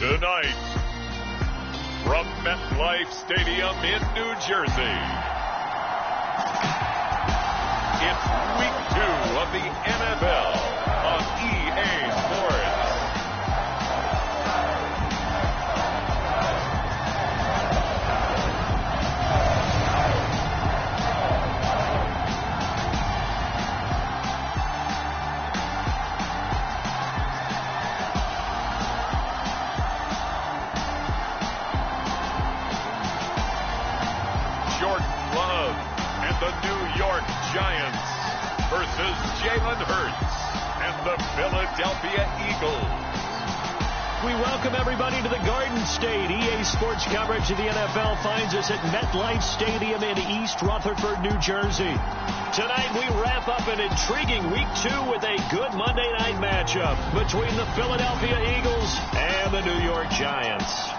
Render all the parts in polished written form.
Tonight, from MetLife Stadium in New Jersey, it's Week 2 of the NFL on EA Sports. The New York Giants versus Jalen Hurts and the Philadelphia Eagles. We welcome everybody to the Garden State. EA Sports coverage of the NFL finds us at MetLife Stadium in East Rutherford, New Jersey. Tonight we wrap up an intriguing Week 2 with a good Monday night matchup between the Philadelphia Eagles and the New York Giants.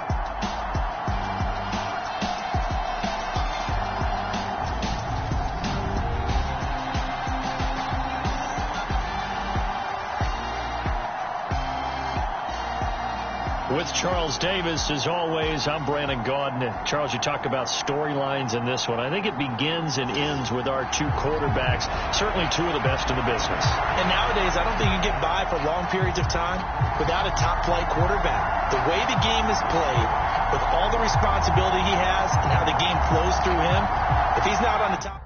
With Charles Davis, as always, I'm Brandon Gaudin. Charles, you talk about storylines in this one. I think it begins and ends with our two quarterbacks, certainly two of the best in the business. And nowadays, I don't think you can get by for long periods of time without a top-flight quarterback. The way the game is played, with all the responsibility he has and how the game flows through him, if he's not on the top...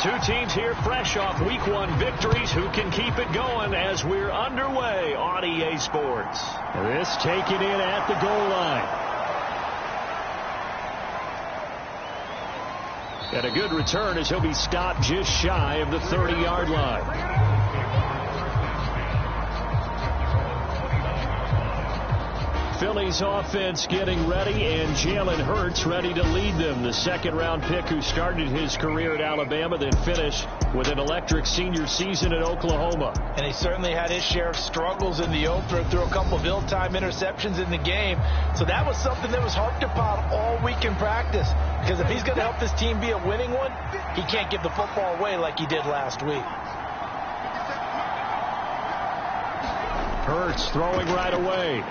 Two teams here fresh off Week 1 victories. Who can keep it going as we're underway on EA Sports? This taken in at the goal line. And a good return as he'll be stopped just shy of the 30-yard line. Philly's offense getting ready, and Jalen Hurts ready to lead them. The second-round pick who started his career at Alabama, then finished with an electric senior season at Oklahoma. And he certainly had his share of struggles in the opener, threw a couple of ill-timed interceptions in the game. So that was something that was harped upon all week in practice. Because if he's going to help this team be a winning one, he can't give the football away like he did last week. Hurts throwing right away.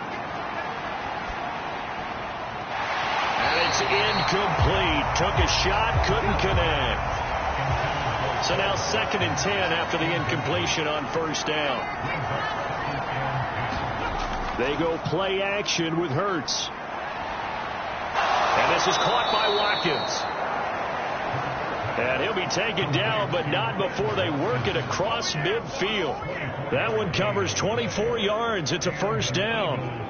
And it's incomplete. Took a shot, couldn't connect. So now 2nd and 10 after the incompletion on first down. They go play action with Hurts. And this is caught by Watkins. And he'll be taken down, but not before they work it across midfield. That one covers 24 yards. It's a first down.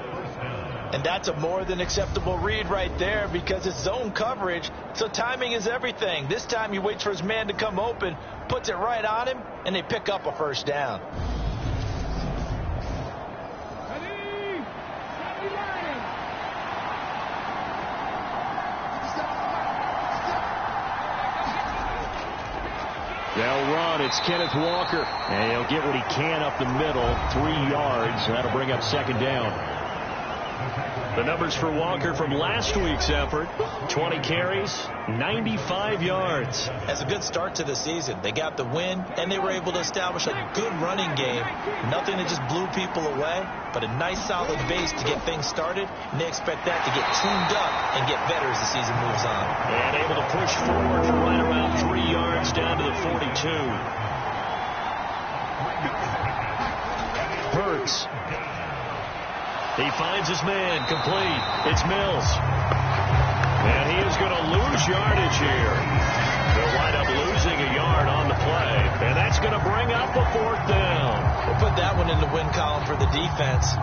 And that's a more than acceptable read right there because it's zone coverage, so timing is everything. This time he waits for his man to come open, puts it right on him, and they pick up a first down. They'll run. It's Kenneth Walker. And he'll get what he can up the middle. 3 yards. That'll bring up second down. The numbers for Walker from last week's effort, 20 carries, 95 yards. That's a good start to the season. They got the win, and they were able to establish a good running game. Nothing that just blew people away, but a nice solid base to get things started, and they expect that to get tuned up and get better as the season moves on. And able to push forward for right around 3 yards down to the 42. Hurts. He finds his man, complete. It's Mills. And he is going to lose yardage here. They'll wind up losing a yard on the play. And that's going to bring up a 4th down. We'll put that one in the win column for the defense.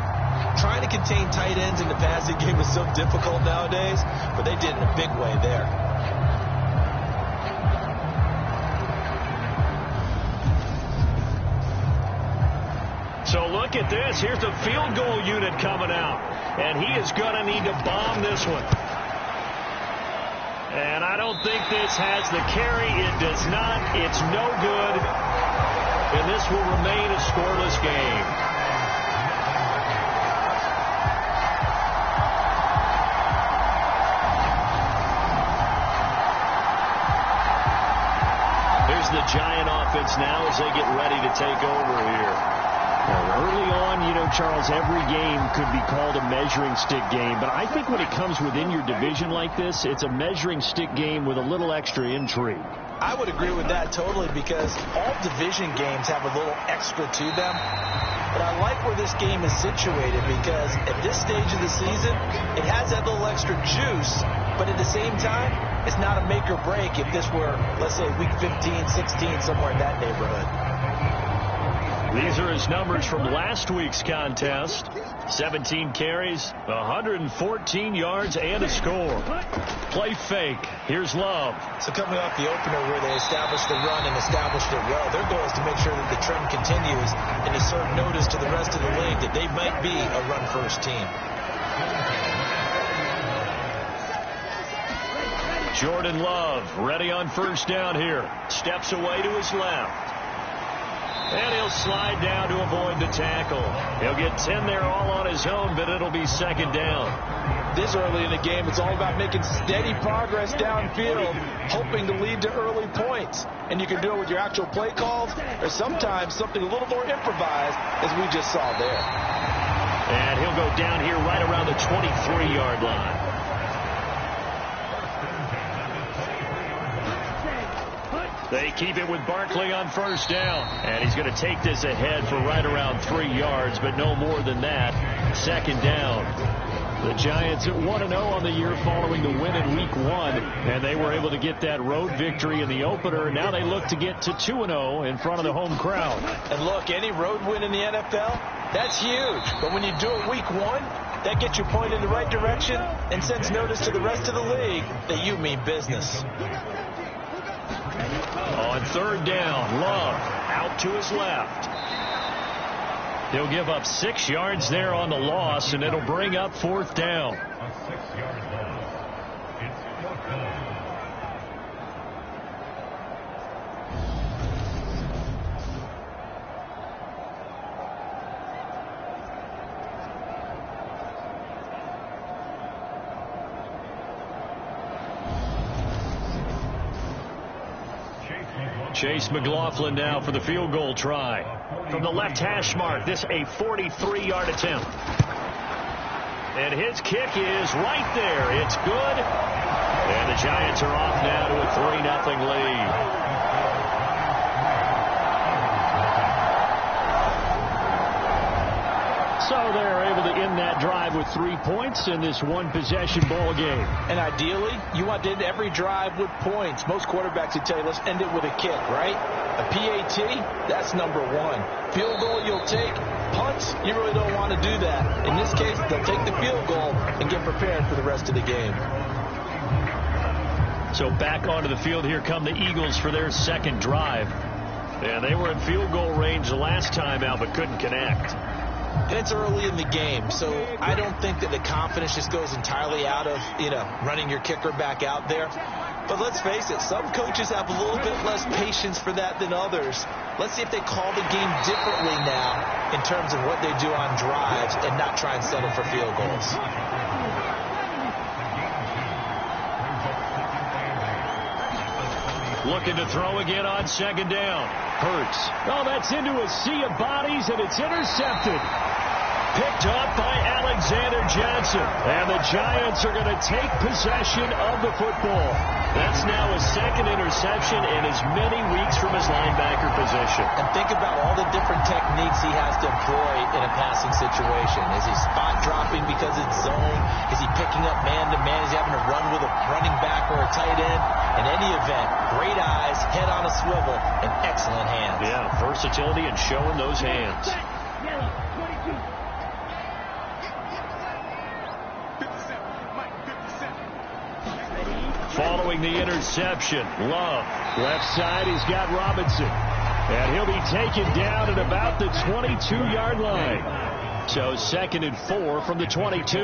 Trying to contain tight ends in the passing game is so difficult nowadays, but they did in a big way there. So look at this. Here's the field goal unit coming out. And he is going to need to bomb this one. And I don't think this has the carry. It does not. It's no good. And this will remain a scoreless game. Here's the Giant offense now as they get ready to take over here. Well, early on, you know, Charles, every game could be called a measuring stick game. But I think when it comes within your division like this, it's a measuring stick game with a little extra intrigue. I would agree with that totally because all division games have a little extra to them. But I like where this game is situated because at this stage of the season, it has that little extra juice. But at the same time, it's not a make or break if this were, let's say, week 15, 16, somewhere in that neighborhood. These are his numbers from last week's contest. 17 carries, 114 yards, and a score. Play fake. Here's Love. So coming off the opener where they established the run and established it well, their goal is to make sure that the trend continues and to serve notice to the rest of the league that they might be a run-first team. Jordan Love ready on first down here. Steps away to his left. And he'll slide down to avoid the tackle. He'll get 10 there all on his own, but it'll be second down. This early in the game, it's all about making steady progress downfield, hoping to lead to early points. And you can do it with your actual play calls, or sometimes something a little more improvised, as we just saw there. And he'll go down here right around the 23-yard line. They keep it with Barkley on first down. And he's going to take this ahead for right around 3 yards, but no more than that. Second down. The Giants at 1-0 on the year following the win in Week 1, and they were able to get that road victory in the opener. Now they look to get to 2-0 in front of the home crowd. And look, any road win in the NFL, that's huge. But when you do it Week 1, that gets you pointed in the right direction and sends notice to the rest of the league that you mean business. On third down, Love out to his left. He'll give up 6 yards there on the loss, and it'll bring up fourth down. Chase McLaughlin now for the field goal try. From the left hash mark, this a 43-yard attempt. And his kick is right there. It's good. And the Giants are off now to a 3-0 lead. So they're able to end that drive with 3 points in this one-possession ball game. And ideally, you want to end every drive with points. Most quarterbacks would tell you, let's end it with a kick, right? A PAT, that's number 1. Field goal you'll take. Punts, you really don't want to do that. In this case, they'll take the field goal and get prepared for the rest of the game. So back onto the field, here come the Eagles for their second drive. And they were in field goal range the last time out, but couldn't connect. And it's early in the game, so I don't think that the confidence just goes entirely out of, running your kicker back out there. But let's face it, some coaches have a little bit less patience for that than others. Let's see if they call the game differently now in terms of what they do on drives and not try and settle for field goals. Looking to throw again on second down. Hurts. Oh, that's into a sea of bodies, and it's intercepted. Picked up by Alexander Johnson. And the Giants are going to take possession of the football. That's now his second interception in as many weeks from his linebacker position. And think about all the different techniques he has to employ in a passing situation. Is he spot dropping because it's zone? Is he picking up man-to-man? Is he having to run with a running back or a tight end? In any event, great eyes, head on a swivel, and excellent hands. Yeah, versatility and showing those hands. Following the interception, Love. Left side, he's got Robinson. And he'll be taken down at about the 22-yard line. So 2nd and 4 from the 22.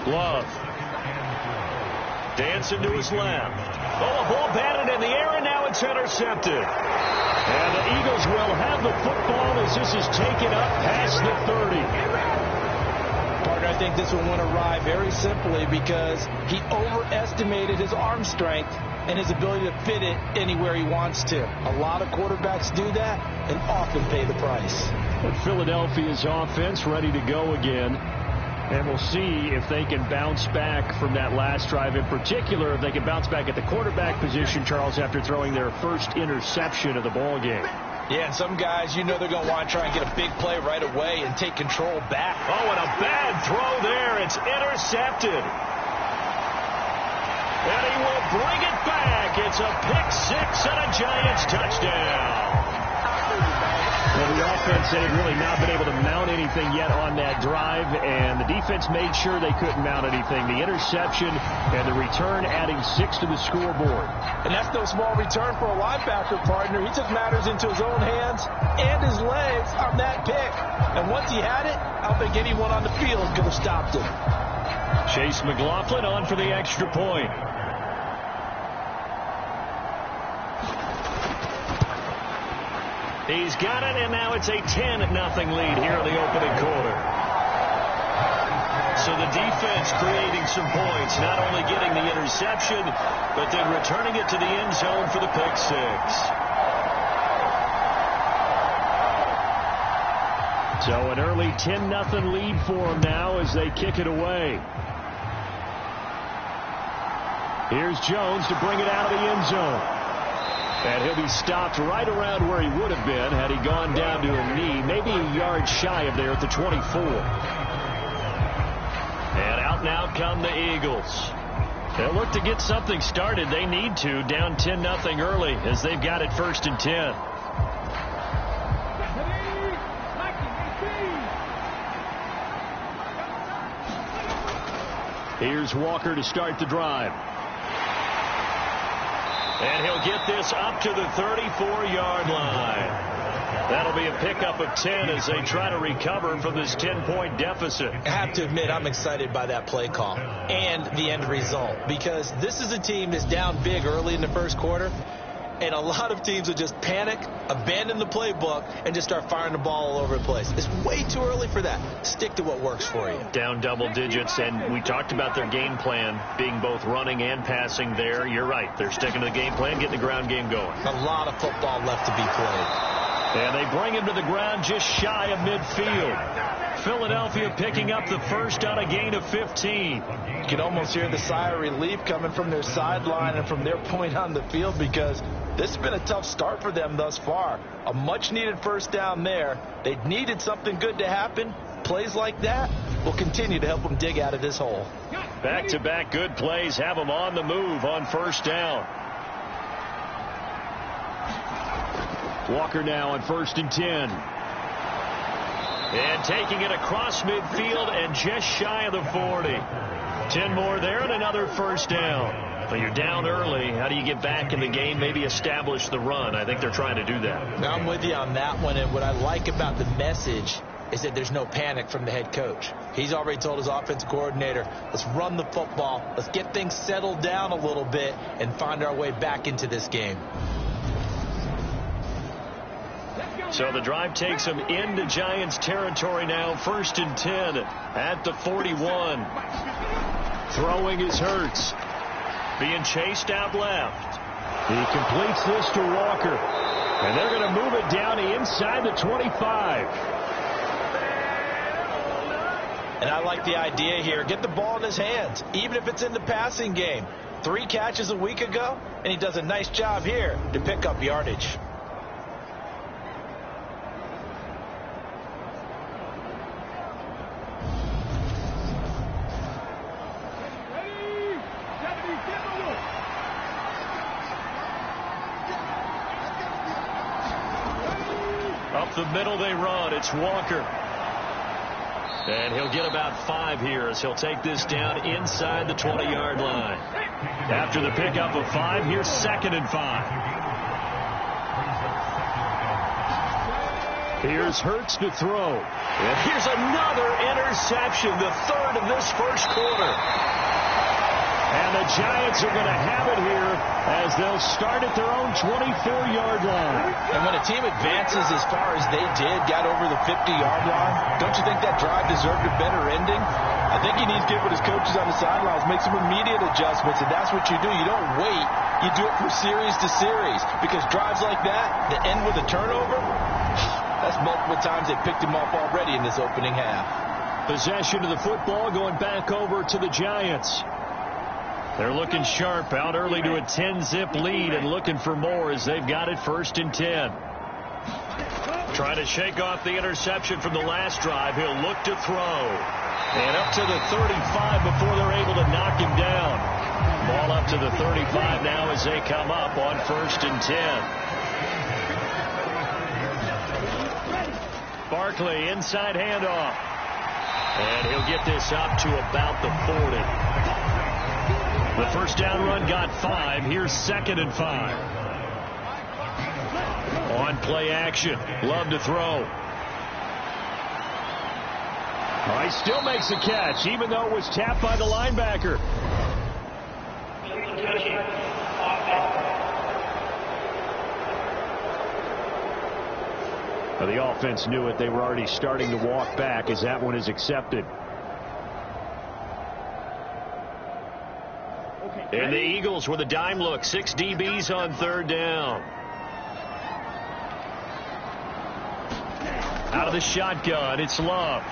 Love. Dancing to his left. Oh, a ball batted in the air, and now it's intercepted. And the Eagles will have the football as this is taken up past the 30. Partner, I think this one went awry very simply because he overestimated his arm strength and his ability to fit it anywhere he wants to. A lot of quarterbacks do that and often pay the price. But Philadelphia's offense ready to go again. And we'll see if they can bounce back from that last drive. In particular, if they can bounce back at the quarterback position, Charles, after throwing their first interception of the ball game. Yeah, and some guys, they're going to want to try and get a big play right away and take control back. Oh, and a bad throw there. It's intercepted. And he will bring it back. It's a pick-6 and a Giants touchdown. Well, the offense had really not been able to mount anything yet on that drive, and the defense made sure they couldn't mount anything. The interception and the return adding 6 to the scoreboard. And that's no small return for a linebacker, partner. He took matters into his own hands and his legs on that pick. And once he had it, I don't think anyone on the field could have stopped him. Chase McLaughlin on for the extra point. He's got it, and now it's a 10-0 lead here in the opening quarter. So the defense creating some points, not only getting the interception, but then returning it to the end zone for the pick-6. So an early 10-0 lead for them now as they kick it away. Here's Jones to bring it out of the end zone. And he'll be stopped right around where he would have been had he gone down to a knee, maybe a yard shy of there at the 24. And out now come the Eagles. They'll look to get something started. They need to, down 10-0 early as they've got it 1st and 10. Here's Walker to start the drive. And he'll get this up to the 34-yard line. That'll be a pickup of 10 as they try to recover from this 10-point deficit. I have to admit, I'm excited by that play call and the end result, because this is a team that's down big early in the first quarter, and a lot of teams will just panic, abandon the playbook, and just start firing the ball all over the place. It's way too early for that. Stick to what works for you. Down double digits, and we talked about their game plan being both running and passing there. You're right. They're sticking to the game plan, getting the ground game going. A lot of football left to be played. And they bring him to the ground just shy of midfield. Philadelphia picking up the first on a gain of 15. You can almost hear the sigh of relief coming from their sideline and from their point on the field, because this has been a tough start for them thus far. A much-needed first down there. They needed something good to happen. Plays like that will continue to help them dig out of this hole. Back-to-back good plays have them on the move on first down. Walker now on 1st and 10. And taking it across midfield and just shy of the 40. 10 more there and another first down. But you're down early. How do you get back in the game? Maybe establish the run. I think they're trying to do that. Now I'm with you on that one. And what I like about the message is that there's no panic from the head coach. He's already told his offensive coordinator, let's run the football. Let's get things settled down a little bit and find our way back into this game. So the drive takes them into Giants territory now. 1st and 10 at the 41. Throwing is Hurts. Being chased out left. He completes this to Walker. And they're going to move it down inside the 25. And I like the idea here. Get the ball in his hands, even if it's in the passing game. 3 catches a week ago, and he does a nice job here to pick up yardage. Up the middle they run. It's Walker. And he'll get about 5 here as he'll take this down inside the 20-yard line. After the pickup of 5, here's 2nd and 5. Here's Hurts to throw. And here's another interception, the 3rd of this first quarter. And the Giants are going to have it here as they'll start at their own 24-yard line. And when a team advances as far as they did, got over the 50-yard line, don't you think that drive deserved a better ending? I think he needs to get with his coaches on the sidelines, make some immediate adjustments, and that's what you do. You don't wait. You do it from series to series, because drives like that end with a turnover, that's multiple times they picked him off already in this opening half. Possession of the football going back over to the Giants. They're looking sharp, out early to a 10-zip lead and looking for more as they've got it 1st and 10. Trying to shake off the interception from the last drive. He'll look to throw. And up to the 35 before they're able to knock him down. Ball up to the 35 now as they come up on 1st and 10. Barkley, inside handoff. And he'll get this up to about the 40. The first down run got 5. Here's 2nd and 5. On play action. Love to throw. Oh, he still makes the catch, even though it was tapped by the linebacker. Well, the offense knew it. They were already starting to walk back as that one is accepted. And the Eagles with a dime look. 6 DBs on 3rd down. Out of the shotgun, it's Love.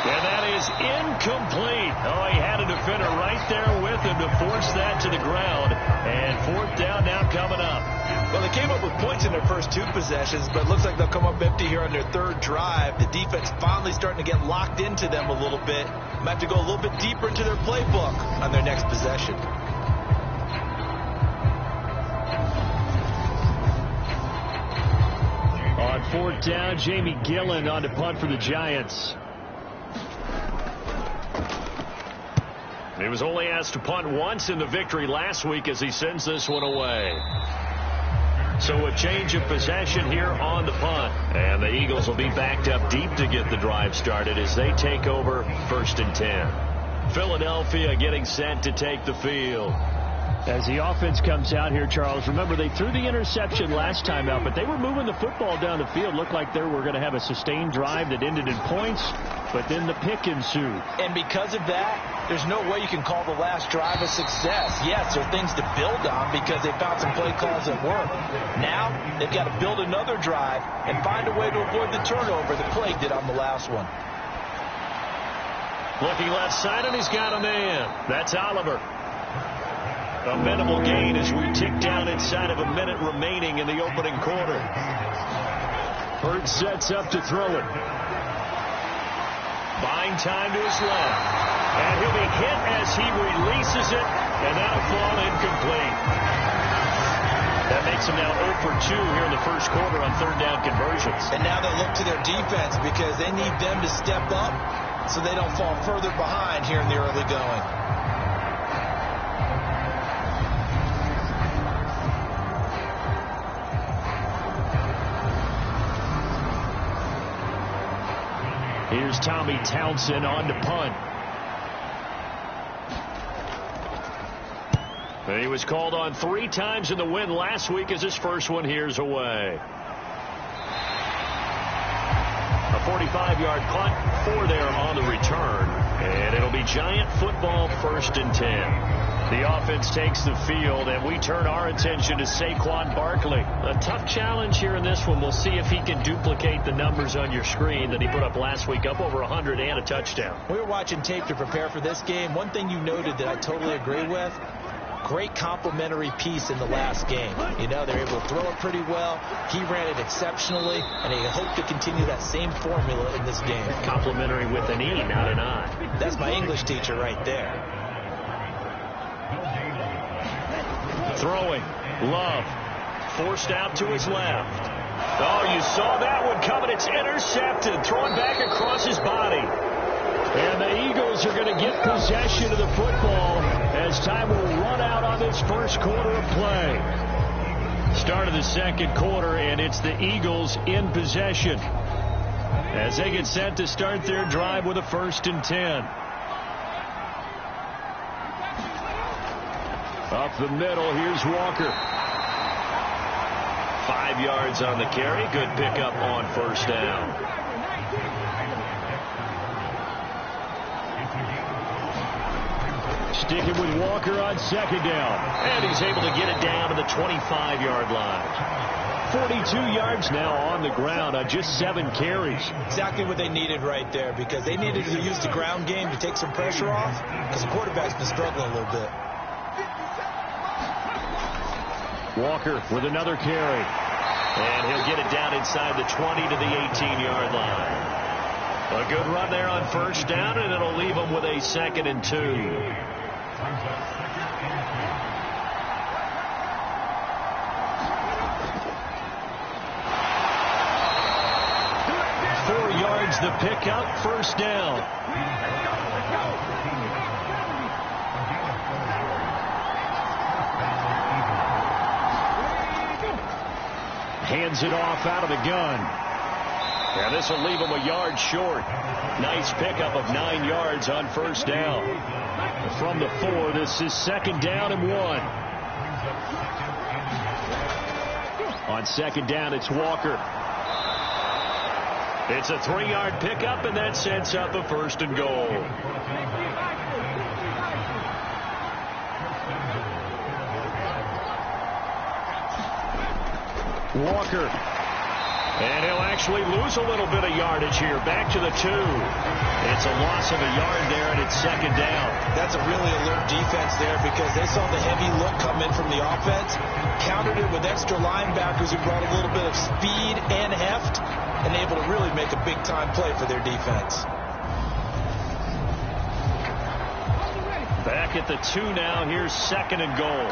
And that is incomplete. Oh, he had a defender right there with him to force that to the ground. And fourth down now coming up. Well, they came up with points in their first 2 possessions, but it looks like they'll come up empty here on their 3rd drive. The defense finally starting to get locked into them a little bit. Might have to go a little bit deeper into their playbook on their next possession. On 4th down, Jamie Gillen on to punt for the Giants. He was only asked to punt once in the victory last week as he sends this one away. So a change of possession here on the punt. And the Eagles will be backed up deep to get the drive started as they take over 1st and 10. Philadelphia getting set to take the field. As the offense comes out here, Charles, remember they threw the interception last time out, but they were moving the football down the field. Looked like they were going to have a sustained drive that ended in points, but then the pick ensued. And because of that, there's no way you can call the last drive a success. Yes, there are things to build on because they found some play calls that work. Now, they've got to build another drive and find a way to avoid the turnover the play did on the last one. Looking left side, and he's got a man. That's Oliver. A minimal gain as we tick down inside of a minute remaining in the opening quarter. Hurts sets up to throw it. Buying time to his left. And he'll be hit as he releases it, and that'll fall incomplete. That makes him now 0 for 2 here in the first quarter on 3rd down conversions. And now they'll look to their defense because they need them to step up so they don't fall further behind here in the early going. Here's Tommy Townsend on to punt. He was called on 3 times in the win last week as his first one here's away. A 45-yard punt, 4 there on the return. And it'll be Giant football 1st and 10. The offense takes the field, and we turn our attention to Saquon Barkley. A tough challenge here in this one. We'll see if he can duplicate the numbers on your screen that he put up last week, up over 100 and a touchdown. We were watching tape to prepare for this game. One thing you noted that I totally agree with, great complementary piece in the last game. You know, they're able to throw it pretty well. He ran it exceptionally, and he hoped to continue that same formula in this game. Complementary with an E, not an I. That's my English teacher right there. Throwing. Love. Forced out to his left. Oh, you saw that one coming. It's intercepted. Thrown back across his body. And the Eagles are going to get possession of the football as time will run out on this first quarter of play. Start of the second quarter, and it's the Eagles in possession as they get set to start their drive with a 1st and 10. Up the middle, here's Walker. 5 yards on the carry. Good pickup on 1st down. Sticking with Walker on 2nd down. And he's able to get it down to the 25-yard line. 42 yards now on the ground on just 7 carries. Exactly what they needed right there, because they needed to use the ground game to take some pressure off, because the quarterback's been struggling a little bit. Walker with another carry. And he'll get it down inside the 20 to the 18-yard line. A good run there on 1st down, and it'll leave them with a 2nd and 2. 4 yards the pickup, 1st down. Hands it off out of the gun. And this will leave him a yard short. Nice pickup of 9 yards on 1st down. From the 4, this is 2nd down and 1. On 2nd down, it's Walker. It's a 3-yard pickup, and that sets up a 1st and goal. Walker. And he'll actually lose a little bit of yardage here. Back to the 2. It's a loss of a yard there, and it's second down. That's a really alert defense there because they saw the heavy look come in from the offense, countered it with extra linebackers who brought a little bit of speed and heft, and able to really make a big-time play for their defense. Back at the 2 now. Here's second and goal.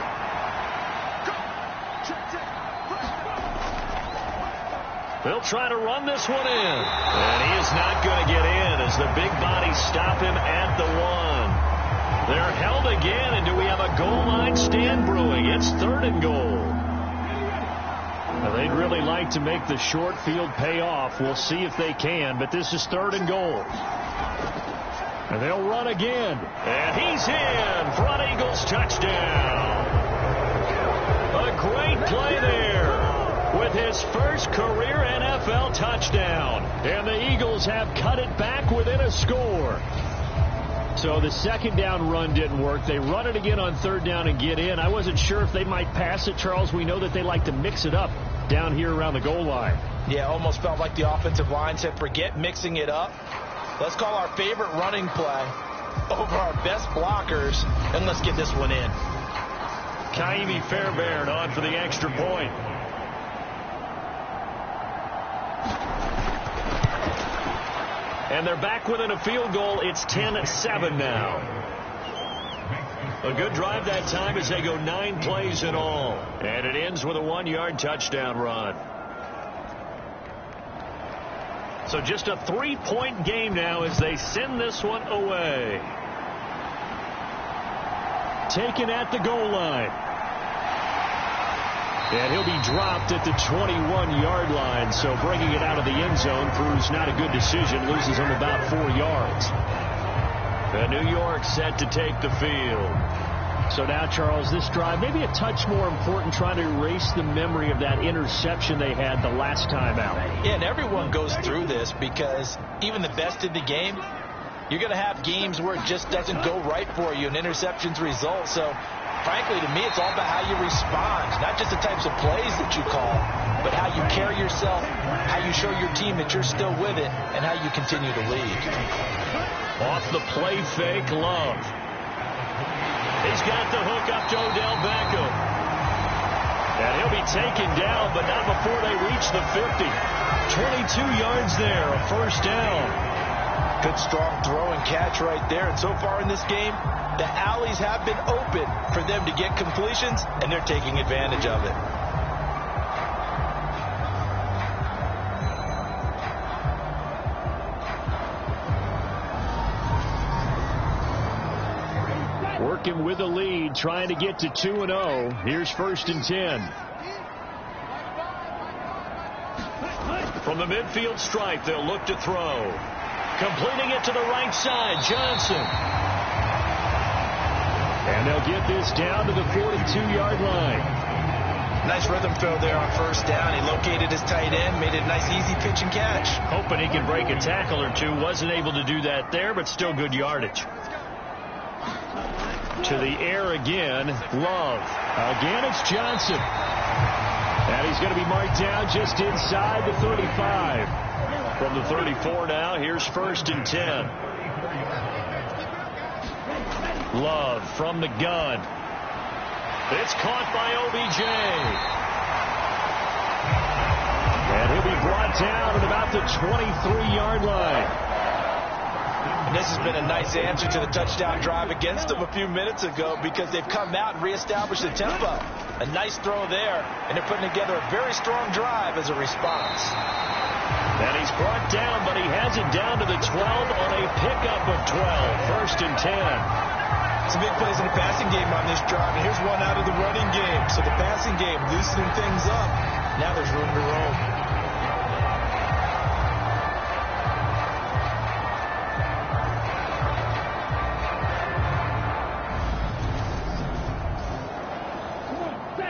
They'll try to run this one in. And he is not going to get in as the big bodies stop him at the 1. They're held again, and do we have a goal line stand brewing? It's third and goal. Now, they'd really like to make the short field pay off. We'll see if they can, but this is third and goal. And they'll run again. And he's in. Front Eagles touchdown. A great play there with his first career NFL touchdown. And the Eagles have cut it back within a score. So the second down run didn't work. They run it again on third down and get in. I wasn't sure if they might pass it, Charles. We know that they like to mix it up down here around the goal line. Yeah, almost felt like the offensive line said, forget mixing it up. Let's call our favorite running play over our best blockers, and let's get this one in. Ka'imi Fairbairn on for the extra point. And they're back within a field goal. It's 10-7 now. A good drive that time as they go 9 plays in all. And it ends with a 1-yard touchdown run. So just a 3-point game now as they send this one away. Taken at the goal line. And he'll be dropped at the 21-yard line. So bringing it out of the end zone proves not a good decision. Loses him about 4 yards. And New York set to take the field. So now, Charles, this drive maybe a touch more important, trying to erase the memory of that interception they had the last time out. Yeah, and everyone goes through this because even the best in the game, you're going to have games where it just doesn't go right for you and interceptions result. So, frankly, to me, it's all about how you respond, not just the types of plays that you call, but how you carry yourself, how you show your team that you're still with it, and how you continue to lead. Off the play fake, Love. He's got the hook up to Odell Beckham. And he'll be taken down, but not before they reach the 50. 22 yards there, a first down. Good strong throw and catch right there. And so far in this game, the alleys have been open for them to get completions, and they're taking advantage of it. Working with the lead, trying to get to 2-0. Here's first and 10. From the midfield stripe, they'll look to throw. Completing it to the right side, Johnson. And they'll get this down to the 42-yard line. Nice rhythm throw there on first down. He located his tight end, made it a nice easy pitch and catch. Hoping he can break a tackle or two. Wasn't able to do that there, but still good yardage. To the air again, Love. Again, it's Johnson. And he's going to be marked down just inside the 35. From the 34 now, here's first and 10. Love from the gun. It's caught by OBJ. And he'll be brought down at about the 23-yard line. And this has been a nice answer to the touchdown drive against them a few minutes ago because they've come out and reestablished the tempo. A nice throw there, and they're putting together a very strong drive as a response. And he's brought down, but he has it down to the 12 on a pickup of 12. First and 10. Some big plays in the passing game on this drive, and here's one out of the running game. So the passing game loosening things up. Now there's room to roam.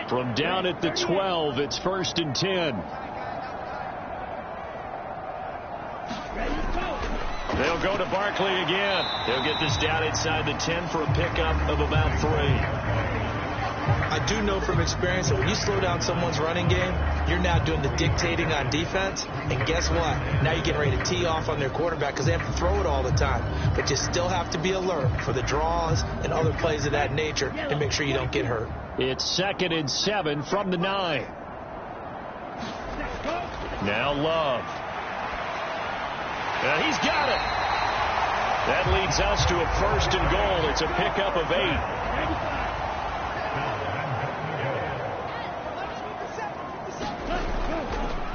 From down at the 12, it's first and 10. They'll go to Barkley again. They'll get this down inside the 10 for a pickup of about 3. I do know from experience that when you slow down someone's running game, you're now doing the dictating on defense. And guess what? Now you're getting ready to tee off on their quarterback because they have to throw it all the time. But you still have to be alert for the draws and other plays of that nature to make sure you don't get hurt. It's 2nd and 7 from the 9. Now Love. And he's got it. That leads us to a 1st and goal. It's a pickup of 8.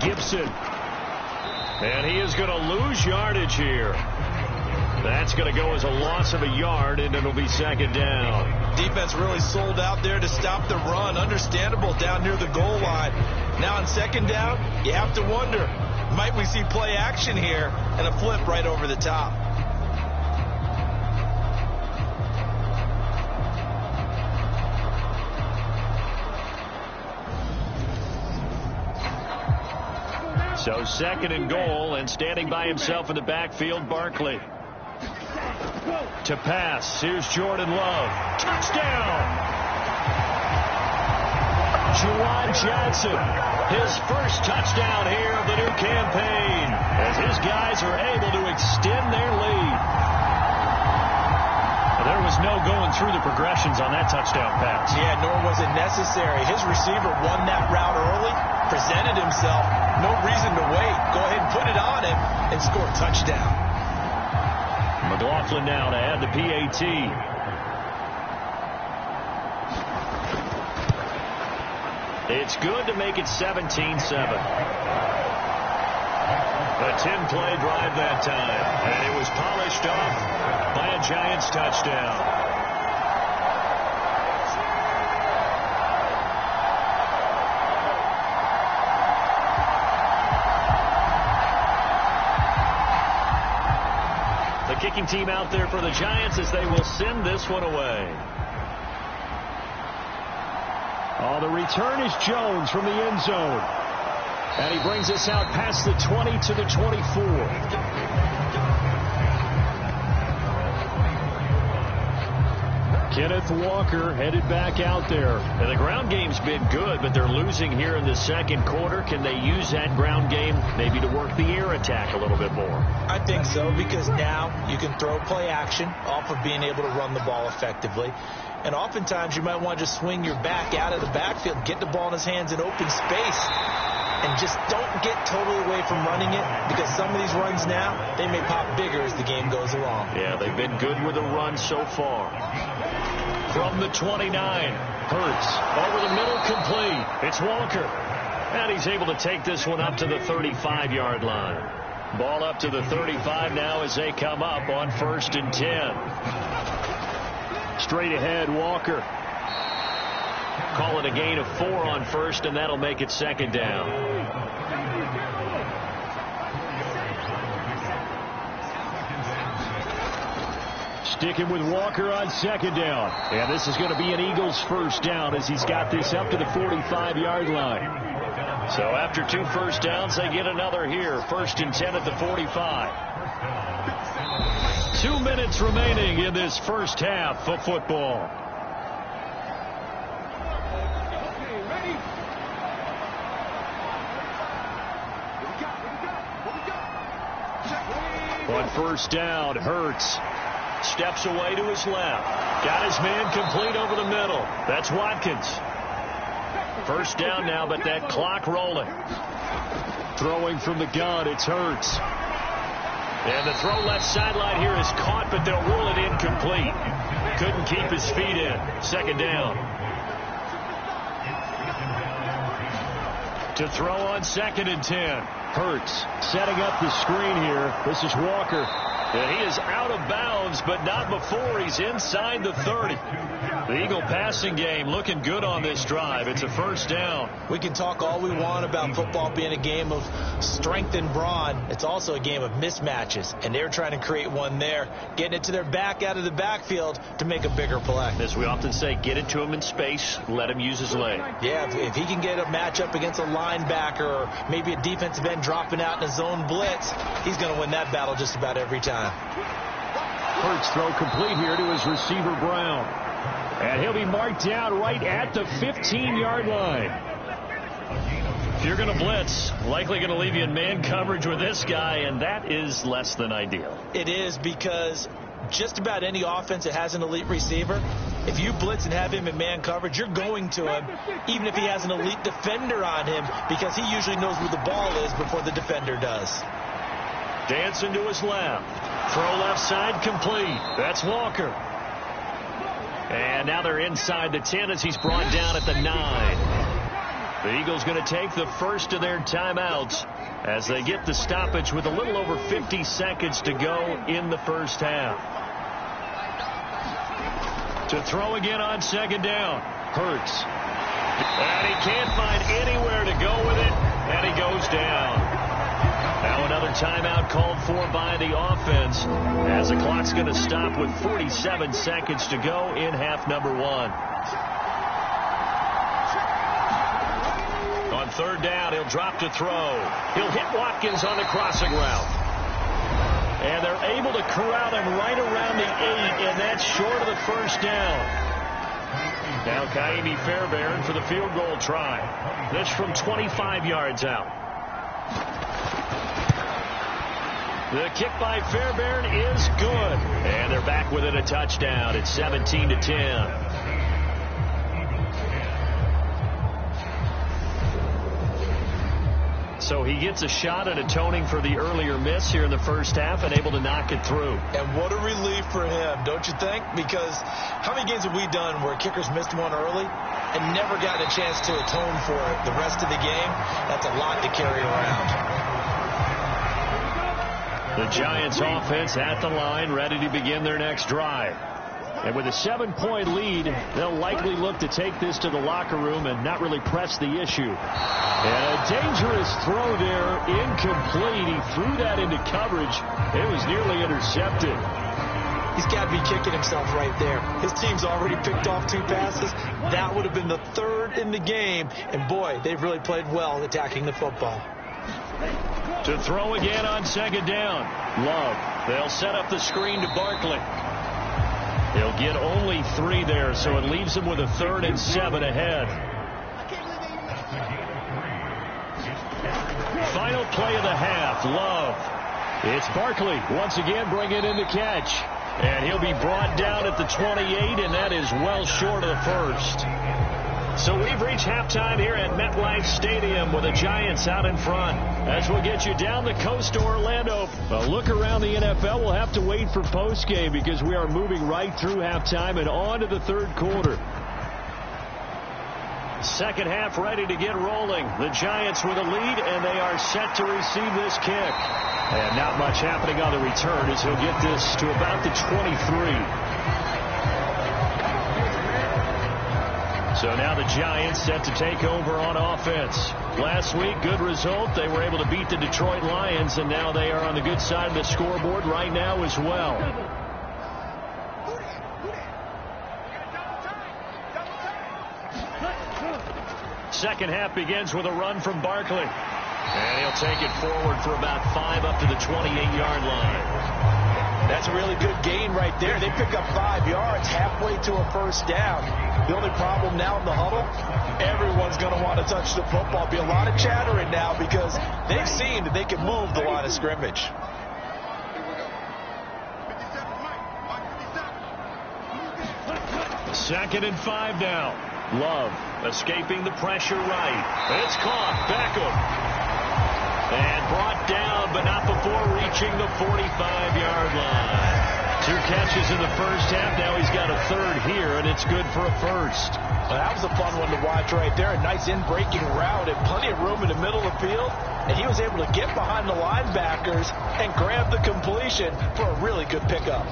Gibson. And he is going to lose yardage here. That's going to go as a loss of a yard, and it'll be 2nd down. Defense really sold out there to stop the run. Understandable down near the goal line. Now on 2nd down, you have to wonder, might we see play action here and a flip right over the top? So 2nd and goal, and standing by himself in the backfield, Barkley. To pass. Here's Jordan Love. Touchdown! Juwan Johnson. His first touchdown here of the new campaign, as his guys are able to extend their lead. There was no going through the progressions on that touchdown pass. Yeah, nor was it necessary. His receiver won that route early, presented himself. No reason to wait. Go ahead and put it on him and score a touchdown. McLaughlin now to add the PAT. It's good to make it 17-7. A 10-play drive that time, and it was polished off by a Giants touchdown. The kicking team out there for the Giants as they will send this one away. Oh, the return is Jones from the end zone. And he brings us out past the 20 to the 24. Kenneth Walker headed back out there. And the ground game's been good, but they're losing here in the 2nd quarter. Can they use that ground game maybe to work the air attack a little bit more? I think so, because now you can throw play action off of being able to run the ball effectively. And oftentimes you might want to just swing your back out of the backfield, get the ball in his hands in open space, and just don't get totally away from running it, because some of these runs now, they may pop bigger as the game goes along. Yeah, they've been good with the run so far. From the 29, Hurts over the middle, complete. It's Walker. And he's able to take this one up to the 35-yard line. Ball up to the 35 now as they come up on 1st and 10. Straight ahead, Walker. Call it a gain of 4 on 1st, and that'll make it 2nd down. Sticking with Walker on 2nd down. And this is going to be an Eagles 1st down as he's got this up to the 45-yard line. So after 2 first downs, they get another here. 1st and 10 at the 45. 2 minutes remaining in this first half of football. On 1st down, Hurts steps away to his left. Got his man complete over the middle. That's Watkins. 1st down now, but that clock rolling. Throwing from the gun, it's Hurts. And the throw left sideline here is caught, but they'll rule it incomplete. Couldn't keep his feet in. 2nd down. To throw on 2nd and 10. Hurts setting up the screen here. This is Walker. And he is out of bounds, but not before he's inside the 30. The Eagle passing game looking good on this drive. It's a 1st down. We can talk all we want about football being a game of strength and brawn. It's also a game of mismatches, and they're trying to create one there, getting it to their back out of the backfield to make a bigger play. As we often say, get it to him in space, let him use his leg. Yeah, if he can get a matchup against a linebacker or maybe a defensive end dropping out in a zone blitz, he's going to win that battle just about every time. Hurts throw complete here to his receiver, Brown. And he'll be marked down right at the 15-yard line. If you're going to blitz, likely going to leave you in man coverage with this guy, and that is less than ideal. It is, because just about any offense that has an elite receiver, if you blitz and have him in man coverage, you're going to him, even if he has an elite defender on him, because he usually knows where the ball is before the defender does. Dancing to his left. Throw left side complete. That's Walker. And now they're inside the 10 as he's brought down at the 9. The Eagles going to take the first of their timeouts as they get the stoppage with a little over 50 seconds to go in the first half. To throw again on second down. Hurts. And he can't find anywhere to go with it, and he goes down. Now another timeout called for by the offense as the clock's going to stop with 47 seconds to go in half number 1. On third down, he'll drop to throw. He'll hit Watkins on the crossing route. And they're able to corral him right around the 8, and that's short of the first down. Now Kaimi Fairbairn for the field goal try. This from 25 yards out. The kick by Fairbairn is good. And they're back within a touchdown. It's 17-10. So he gets a shot at atoning for the earlier miss here in the first half and able to knock it through. And what a relief for him, don't you think? Because how many games have we done where kickers missed one early and never got a chance to atone for it the rest of the game? That's a lot to carry around. The Giants offense at the line, ready to begin their next drive. And with a 7-point lead, they'll likely look to take this to the locker room and not really press the issue. And a dangerous throw there, incomplete. He threw that into coverage. It was nearly intercepted. He's got to be kicking himself right there. His team's already picked off 2 passes. That would have been the 3rd in the game. And boy, they've really played well attacking the football. To throw again on second down. Love. They'll set up the screen to Barkley. He'll get only 3 there, so it leaves him with a 3rd and 7 ahead. Final play of the half. Love. It's Barkley once again bringing in the catch. And he'll be brought down at the 28, and that is well short of the first. So we've reached halftime here at MetLife Stadium with the Giants out in front. As we'll get you down the coast to Orlando. A look around the NFL. We'll have to wait for postgame because we are moving right through halftime and on to the third quarter. Second half ready to get rolling. The Giants with a lead, and they are set to receive this kick. And not much happening on the return as he'll get this to about the 23. So now the Giants set to take over on offense. Last week, good result. They were able to beat the Detroit Lions, and now they are on the good side of the scoreboard right now as well. Second half begins with a run from Barkley. And he'll take it forward for about 5 up to the 28-yard line. That's a really good gain right there. They pick up 5 yards halfway to a first down. The only problem now in the huddle, everyone's going to want to touch the football. Be a lot of chattering now because they've seen that they can move the line of scrimmage. Second and 5 now. Love escaping the pressure right. It's caught. Beckham. And brought down, but not before reaching the 45-yard line. 2 catches in the first half. Now he's got a 3rd here, and it's good for a first. Well, that was a fun one to watch right there. A nice in-breaking route and plenty of room in the middle of the field. And he was able to get behind the linebackers and grab the completion for a really good pickup.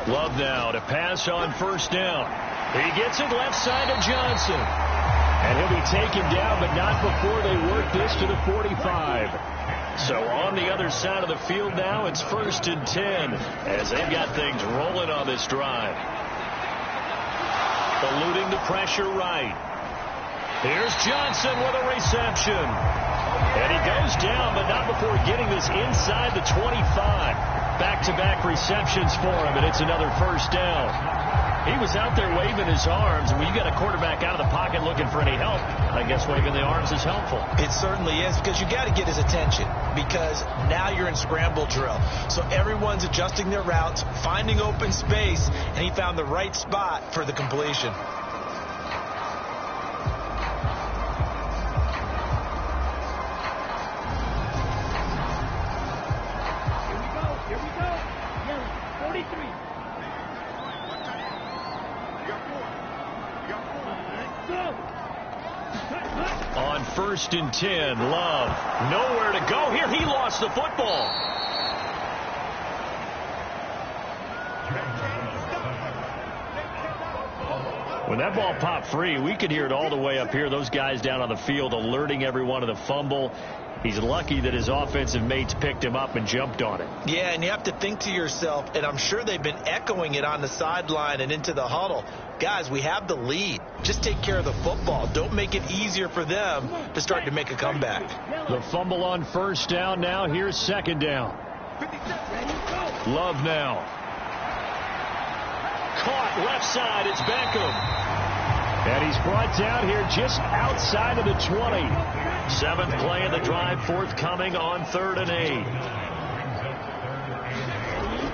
Love now to pass on first down. He gets it left side to Johnson. And he'll be taken down, but not before they work this to the 45. So on the other side of the field now, it's 1st and 10 as they've got things rolling on this drive. Eluding the pressure right. Here's Johnson with a reception. And he goes down, but not before getting this inside the 25. Back-to-back receptions for him, and it's another first down. He was out there waving his arms, and when you got a quarterback out of the pocket looking for any help, I guess waving the arms is helpful. It certainly is, because you got to get his attention, because now you're in scramble drill. So everyone's adjusting their routes, finding open space, and he found the right spot for the completion. On 1st and 10, Love. Nowhere to go here. He lost the football. When that ball popped free, we could hear it all the way up here. Those guys down on the field alerting everyone of the fumble. He's lucky that his offensive mates picked him up and jumped on it. Yeah, and you have to think to yourself, and I'm sure they've been echoing it on the sideline and into the huddle. Guys, we have the lead. Just take care of the football. Don't make it easier for them to start to make a comeback. The fumble on 1st down now. Here's 2nd down. Love now. Caught left side. It's Beckham. And he's brought down here just outside of the 20. 7th play of the drive forthcoming on 3rd and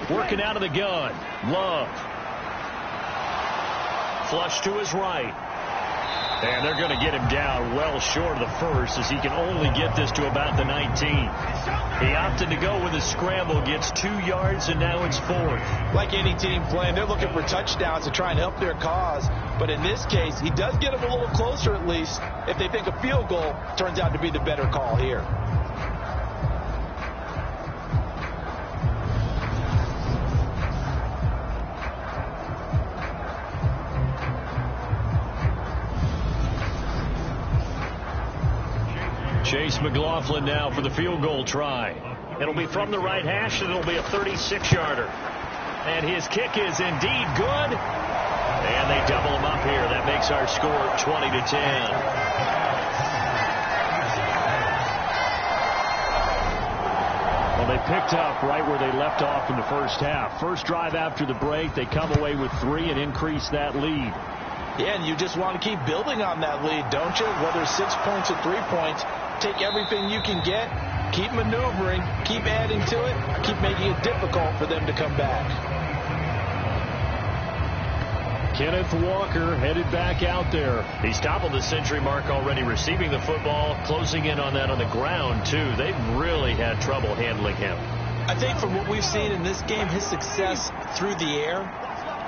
8. Working out of the gun. Love. Flush to his right. And they're going to get him down well short of the first, as he can only get this to about the 19. He opted to go with a scramble, gets 2 yards, and now it's 4th. Like any team playing, they're looking for touchdowns to try and help their cause. But in this case, he does get them a little closer at least if they think a field goal turns out to be the better call here. Chase McLaughlin now for the field goal try. It'll be from the right hash, and it'll be a 36-yarder. And his kick is indeed good. And they double him up here. That makes our score 20-10. Well, they picked up right where they left off in the first half. First drive after the break, they come away with 3 and increase that lead. Yeah, and you just want to keep building on that lead, don't you? Whether it's 6 points or 3 points, take everything you can get, keep maneuvering, keep adding to it, keep making it difficult for them to come back. Kenneth Walker headed back out there. He's toppled the century mark already receiving the football, closing in on that on the ground, too. They've really had trouble handling him. I think from what we've seen in this game, his success through the air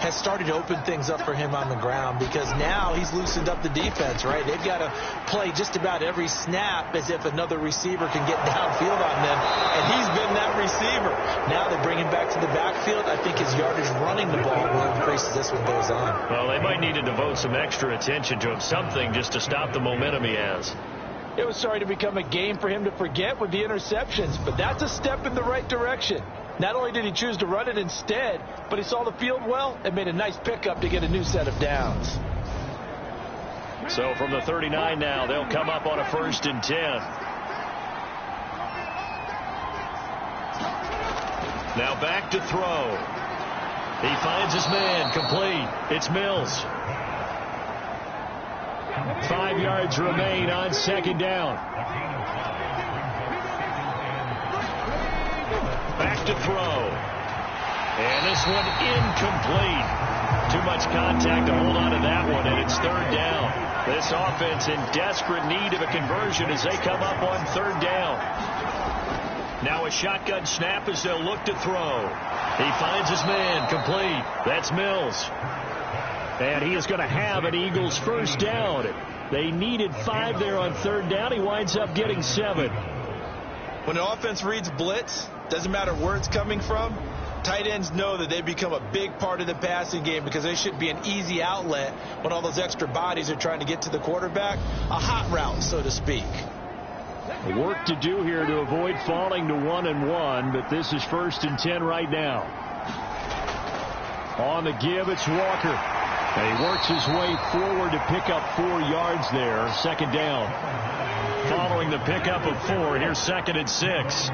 has started to open things up for him on the ground, because now he's loosened up the defense, right? They've got to play just about every snap as if another receiver can get downfield on them, and he's been that receiver. Now they bring him back to the backfield. I think his yardage running the ball will increase as this one goes on. Well, they might need to devote some extra attention to him, something just to stop the momentum he has. It was starting to become a game for him to forget with the interceptions, but that's a step in the right direction. Not only did he choose to run it instead, but he saw the field well and made a nice pickup to get a new set of downs. So from the 39 now, they'll come up on a 1st and 10. Now back to throw. He finds his man, complete. It's Mills. 5 yards remain on 2nd down. Back to throw. And this one incomplete. Too much contact to hold on to that one, and it's 3rd down. This offense in desperate need of a conversion as they come up on 3rd down. Now a shotgun snap as they'll look to throw. He finds his man, complete. That's Mills. And he is going to have an Eagles 1st down. They needed 5 there on 3rd down. He winds up getting 7. When an offense reads blitz, doesn't matter where it's coming from, tight ends know that they become a big part of the passing game, because they should be an easy outlet when all those extra bodies are trying to get to the quarterback. A hot route, so to speak. Work to do here to avoid falling to 1-1, but this is 1st and 10 right now. On the give, it's Walker. And he works his way forward to pick up 4 yards there. 2nd down. following the pickup of 4. Here's 2nd and 6.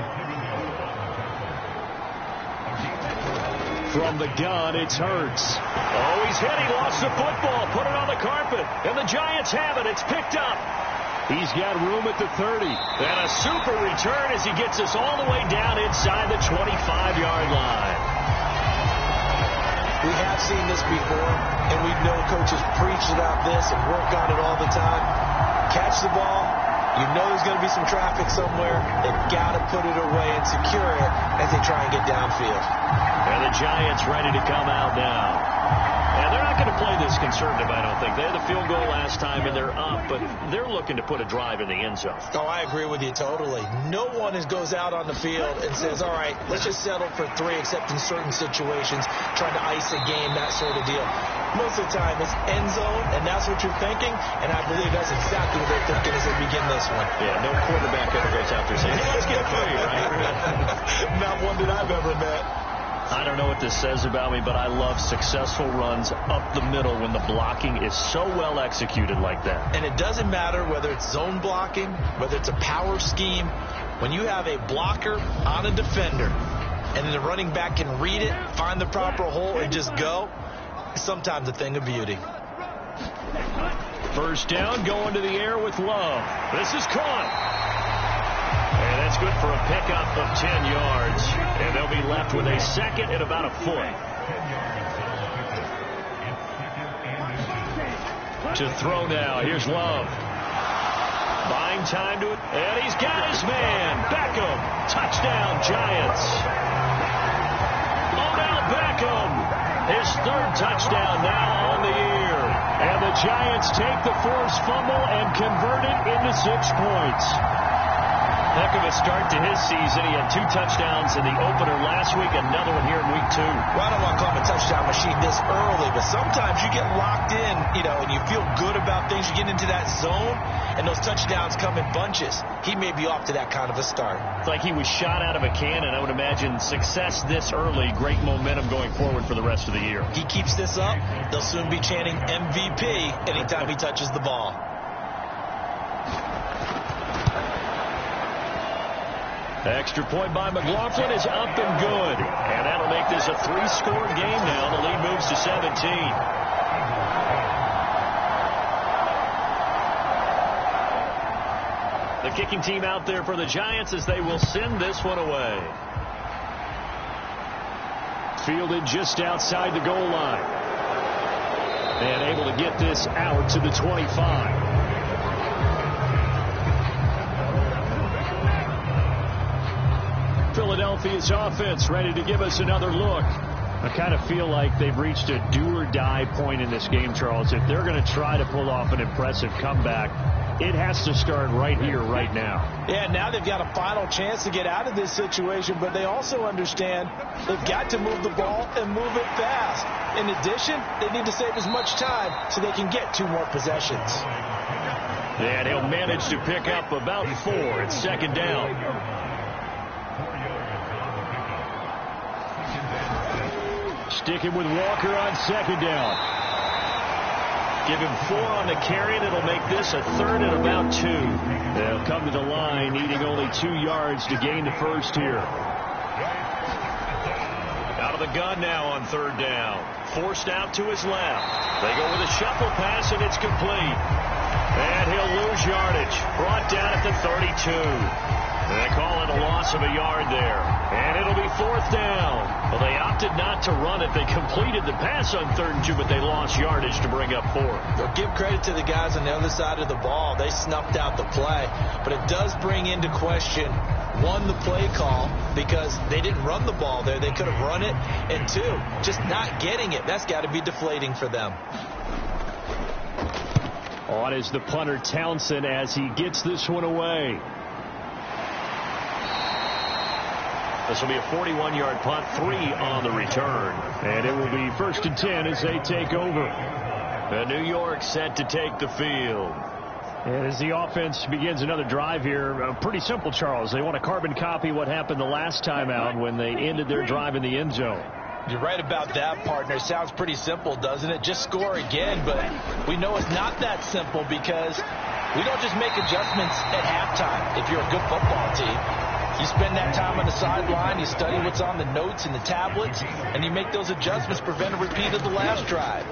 From the gun, it's Hurts. Oh, he's hit. He lost the football. Put it on the carpet. And the Giants have it. It's picked up. He's got room at the 30. And a super return as he gets us all the way down inside the 25-yard line. We have seen this before, and we know coaches preach about this and work on it all the time. Catch the ball. You know there's going to be some traffic somewhere. They've got to put it away and secure it as they try and get downfield. And the Giants ready to come out now. And they're not going to play this conservative, I don't think. They had the field goal last time, and they're up, but they're looking to put a drive in the end zone. Oh, I agree with you totally. No one goes out on the field and says, all right, let's just settle for 3, except in certain situations, trying to ice a game, that sort of deal. Most of the time, it's end zone, and that's what you're thinking, and I believe that's exactly what they're thinking as they begin this one. Yeah, no quarterback ever goes out there saying, hey, let's get 3, right? Not one that I've ever met. I don't know what this says about me, but I love successful runs up the middle when the blocking is so well executed like that. And it doesn't matter whether it's zone blocking, whether it's a power scheme. When you have a blocker on a defender, and then the running back can read it, find the proper hole, and just go, it's sometimes a thing of beauty. First down, going to the air with Love. This is caught. And that's good for a pickup of 10 yards. And they'll be left with a 2nd and about a foot. To throw now. Here's Love. Buying time to it. And he's got his man. Beckham. Touchdown, Giants. Odell Beckham. His 3rd touchdown now on the year. And the Giants take the forced fumble and convert it into 6 points. Heck of a start to his season. He had 2 touchdowns in the opener last week, another one here in week 2. Well, I don't want to call him a touchdown machine this early, but sometimes you get locked in, and you feel good about things. You get into that zone, and those touchdowns come in bunches. He may be off to that kind of a start. It's like he was shot out of a cannon. I would imagine success this early, great momentum going forward for the rest of the year. He keeps this up, they'll soon be chanting MVP anytime he touches the ball. Extra point by McLaughlin is up and good. And that'll make this a 3-score game now. The lead moves to 17. The kicking team out there for the Giants as they will send this one away. Fielded just outside the goal line. And able to get this out to the 25. Philadelphia's offense ready to give us another look. I kind of feel like they've reached a do-or-die point in this game, Charles. If they're going to try to pull off an impressive comeback, it has to start right here, right now. Yeah, now they've got a final chance to get out of this situation, but they also understand they've got to move the ball and move it fast. In addition, they need to save as much time so they can get 2 more possessions. And he'll manage to pick up about 4. It's 2nd down. Sticking with Walker on 2nd down. Give him 4 on the carry, and it'll make this a 3rd and about 2. They'll come to the line, needing only 2 yards to gain the first here. Out of the gun now on 3rd down. Forced out to his left. They go with a shuffle pass, and it's complete. And he'll lose yardage. Brought down at the 32. They call it a loss of a yard there. And it'll be 4th down. Well, they opted not to run it. They completed the pass on 3rd and 2, but they lost yardage to bring up 4. They'll give credit to the guys on the other side of the ball. They snuffed out the play. But it does bring into question, 1, the play call, because they didn't run the ball there. They could have run it. And 2, just not getting it. That's got to be deflating for them. On is the punter, Townsend, as he gets this one away. This will be a 41-yard punt, 3 on the return. And it will be 1st and 10 as they take over. And New York set to take the field. And as the offense begins another drive here, pretty simple, Charles. They want to carbon copy what happened the last time out when they ended their drive in the end zone. You're right about that, partner. Sounds pretty simple, doesn't it? Just score again, but we know it's not that simple because we don't just make adjustments at halftime if you're a good football team. You spend that time on the sideline, you study what's on the notes and the tablets, and you make those adjustments, prevent a repeat of the last drive.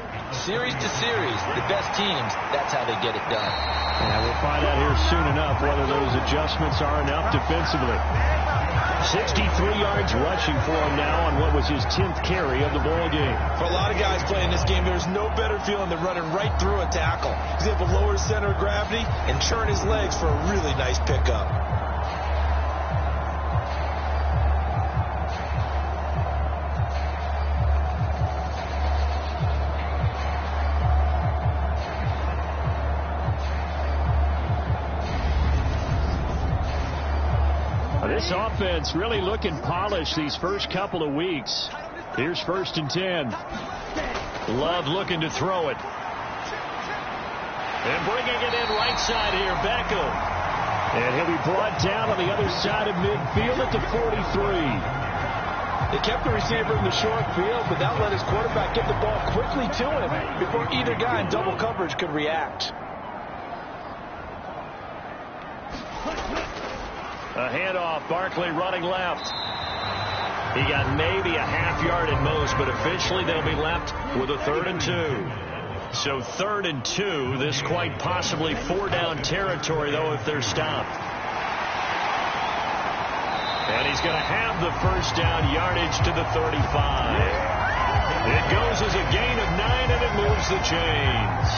Series to series, the best teams, that's how they get it done. And we'll find out here soon enough whether those adjustments are enough defensively. 63 yards rushing for him now on what was his 10th carry of the ball game. For a lot of guys playing this game, there's no better feeling than running right through a tackle. He's able to lower his center of gravity and turn his legs for a really nice pickup. This offense really looking polished these first couple of weeks. Here's 1st and 10. Love looking to throw it. And bringing it in right side here, Beckham. And he'll be brought down on the other side of midfield at the 43. They kept the receiver in the short field, but that let his quarterback get the ball quickly to him before either guy in double coverage could react. A handoff, Barkley running left. He got maybe a half yard at most, but officially they'll be left with a 3rd and 2. So 3rd and 2, this quite possibly 4-down territory, though, if they're stopped. And he's going to have the 1st down yardage to the 35. It goes as a gain of 9, and it moves the chains.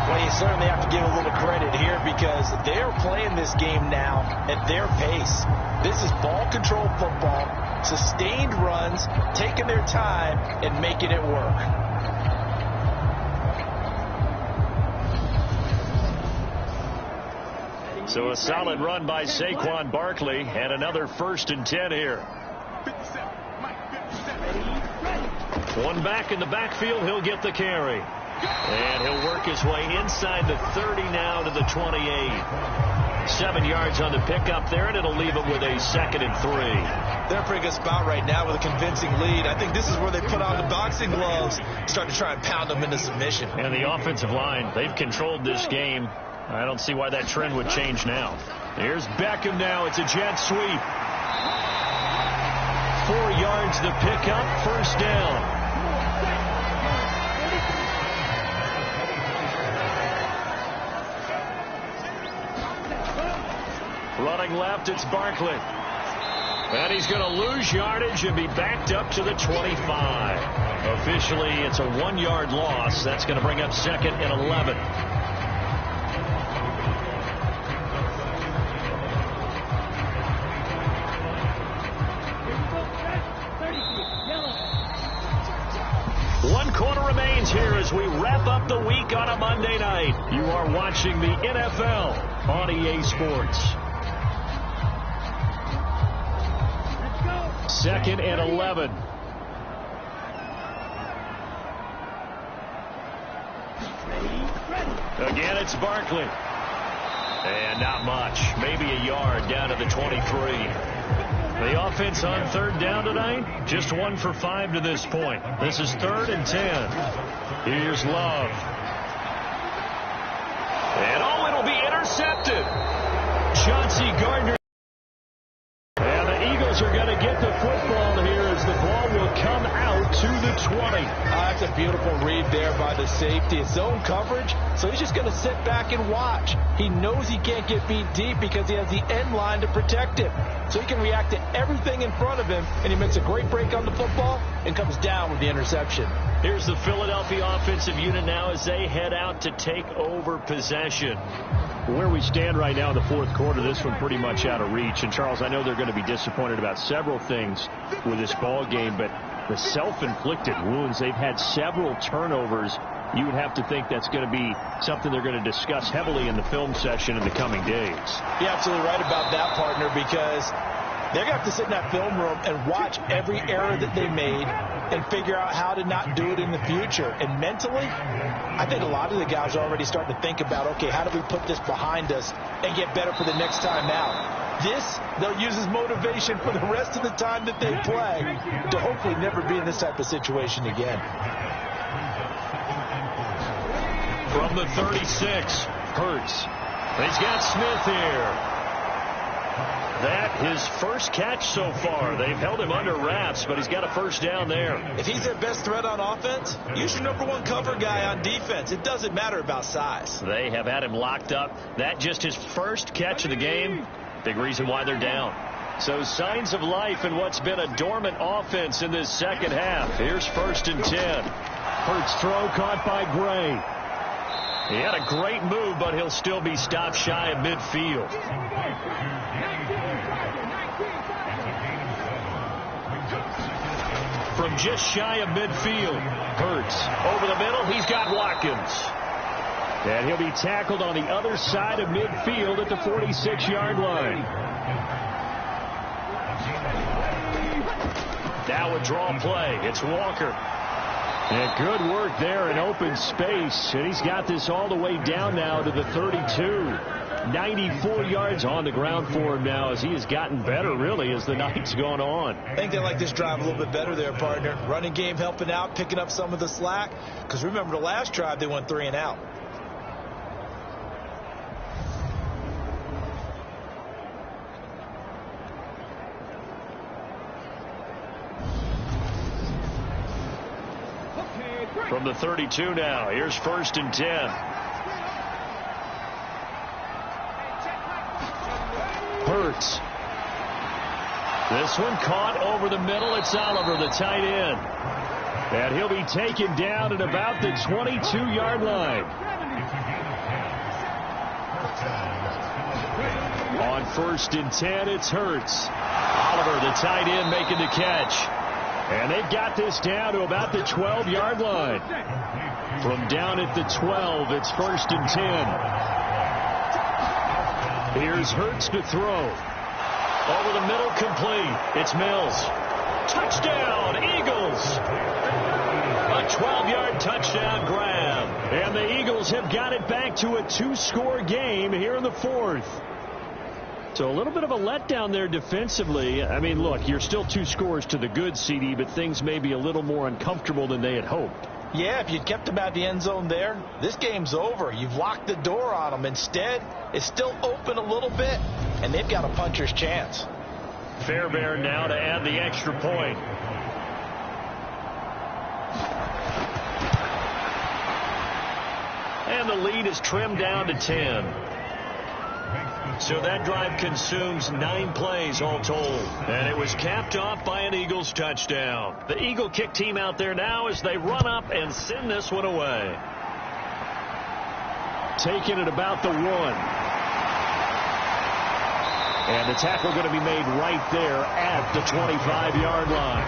Well, you certainly have to give a little credit here because they're playing this game now at their pace. This is ball control football, sustained runs, taking their time, and making it work. So a solid run by Saquon Barkley and another 1st and 10 here. One back in the backfield, he'll get the carry. And he'll work his way inside the 30 now to the 28. 7 yards on the pickup there, and it'll leave him with a 2nd and 3. They're a pretty good spot right now with a convincing lead. I think this is where they put on the boxing gloves, start to try and pound them into submission. And the offensive line, they've controlled this game. I don't see why that trend would change now. Here's Beckham now. It's a jet sweep. 4 yards the pickup, 1st down. Running left, it's Barkley. And he's going to lose yardage and be backed up to the 25. Officially, it's a 1-yard loss. That's going to bring up 2nd and 11. One quarter remains here as we wrap up the week on a Monday night. You are watching the NFL on EA Sports. 2nd and 11. Again, it's Barkley. And not much. Maybe a yard down to the 23. The offense on 3rd down tonight, just 1 for 5 to this point. This is 3rd and 10. Here's Love. And it'll be intercepted. Chauncey Gardner. And the Eagles are going to get the football here as the ball will come out to the 20. That's a beautiful read there by the safety. It's zone coverage, so he's just going to sit back and watch. He knows he can't get beat deep because he has the end line to protect him. So he can react to everything in front of him, and he makes a great break on the football and comes down with the interception. Here's the Philadelphia offensive unit now as they head out to take over possession. Where we stand right now in the 4th quarter, this one pretty much out of reach. And, Charles, I know they're going to be disappointed about several things with this ball game, but the self-inflicted wounds, they've had several turnovers. You would have to think that's going to be something they're going to discuss heavily in the film session in the coming days. You're absolutely right about that, partner, because They're going to have to sit in that film room and watch every error that they made and figure out how to not do it in the future. And mentally, I think a lot of the guys are already starting to think about, okay, how do we put this behind us and get better for the next time out? This, they'll use as motivation for the rest of the time that they play to hopefully never be in this type of situation again. From the 36, Hurts. He's got Smith here. That his first catch so far. They've held him under wraps, but he's got a first down there. If he's their best threat on offense, use your #1 cover guy on defense. It doesn't matter about size. They have had him locked up. That just his first catch of the game. Big reason why they're down. So signs of life in what's been a dormant offense in this second half. Here's 1st and 10. Hurts throw caught by Gray. He had a great move, but he'll still be stopped shy of midfield. From just shy of midfield, Hurts over the middle. He's got Watkins. And he'll be tackled on the other side of midfield at the 46-yard line. Now a draw play. It's Walker. And good work there in open space. And he's got this all the way down now to the 32. 94 yards on the ground for him now as he has gotten better, really, as the night's gone on. I think they like this drive a little bit better there, partner. Running game helping out, picking up some of the slack. Because remember, the last drive, they went 3 and out. From the 32 now, here's 1st and 10. Hurts. This one caught over the middle. It's Oliver, the tight end. And he'll be taken down at about the 22-yard line. On 1st and 10, it's Hurts. Oliver, the tight end, making the catch. And they've got this down to about the 12-yard line. From down at the 12, it's 1st and 10. Here's Hurts to throw. Over the middle, complete. It's Mills. Touchdown, Eagles. A 12-yard touchdown grab. And the Eagles have got it back to a 2-score game here in the 4th. So a little bit of a letdown there defensively. I mean, look, you're still 2 scores to the good, CD, but things may be a little more uncomfortable than they had hoped. Yeah, if you'd kept them at the end zone there, this game's over. You've locked the door on them. Instead, it's still open a little bit, and they've got a puncher's chance. Fairbairn now to add the extra point. And the lead is trimmed down to 10. So that drive consumes 9 plays all told. And it was capped off by an Eagles touchdown. The Eagle kick team out there now as they run up and send this one away. Taking it about the 1. And the tackle going to be made right there at the 25-yard line.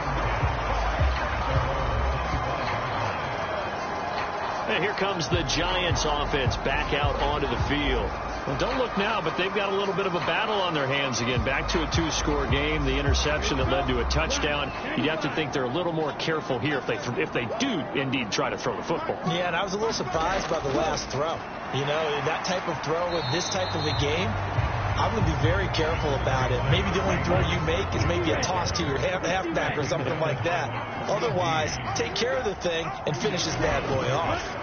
And here comes the Giants offense back out onto the field. Well, don't look now, but they've got a little bit of a battle on their hands again. Back to a 2-score game. The interception that led to a touchdown. You'd have to think they're a little more careful here if they do indeed try to throw the football. Yeah, and I was a little surprised by the last throw. You know, that type of throw in this type of a game, I'm going to be very careful about it. Maybe the only throw you make is maybe a toss to your halfback or something like that. Otherwise, take care of the thing and finish this bad boy off.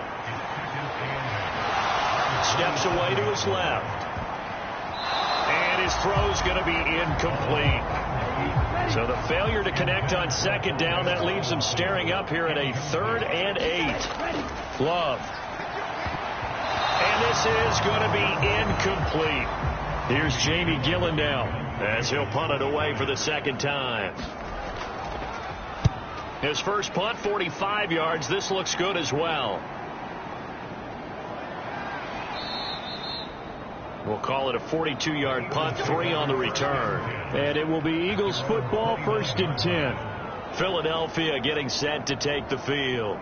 Steps away to his left. And his throw's going to be incomplete. So the failure to connect on 2nd down, that leaves him staring up here at a 3rd and 8. Love. And this is going to be incomplete. Here's Jamie Gillen now as he'll punt it away for the 2nd time. His first punt, 45 yards. This looks good as well. We'll call it a 42-yard punt, 3 on the return. And it will be Eagles football, 1st and 10. Philadelphia getting set to take the field.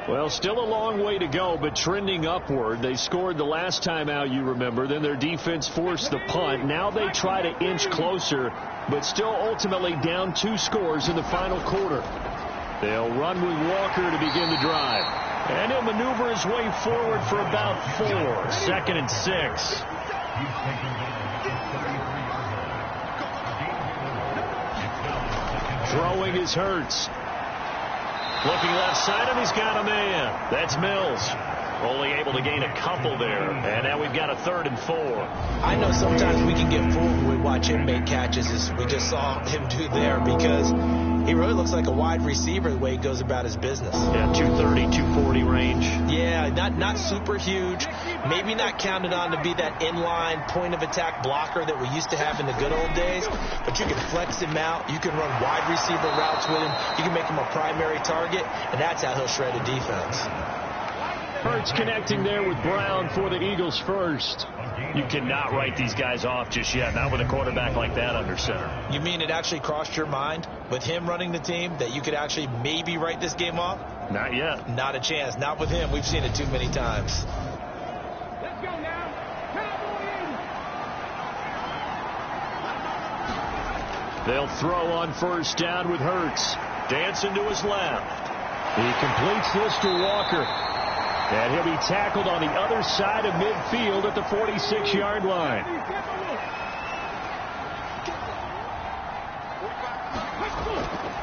Well, still a long way to go, but trending upward. They scored the last time out, you remember. Then their defense forced the punt. Now they try to inch closer, but still ultimately down 2 scores in the final quarter. They'll run with Walker to begin the drive. And he'll maneuver his way forward for about 4. 2nd and 6. Throwing is Hurts. Looking left side, and he's got a man. That's Mills. Only able to gain a couple there. And now we've got a 3rd and 4. I know sometimes we can get fooled when we watch him make catches, as we just saw him do there, because he really looks like a wide receiver the way he goes about his business. Yeah, 230, 240 range. Yeah, not super huge. Maybe not counted on to be that inline point-of-attack blocker that we used to have in the good old days. But you can flex him out. You can run wide receiver routes with him. You can make him a primary target, and that's how he'll shred a defense. Hurts connecting there with Brown for the Eagles first. You cannot write these guys off just yet, not with a quarterback like that under center. You mean it actually crossed your mind with him running the team that you could actually maybe write this game off? Not yet. Not a chance. Not with him. We've seen it too many times. Let's go now. They'll throw on 1st down with Hurts. Dancing to his left. He completes this to Walker. And he'll be tackled on the other side of midfield at the 46-yard line.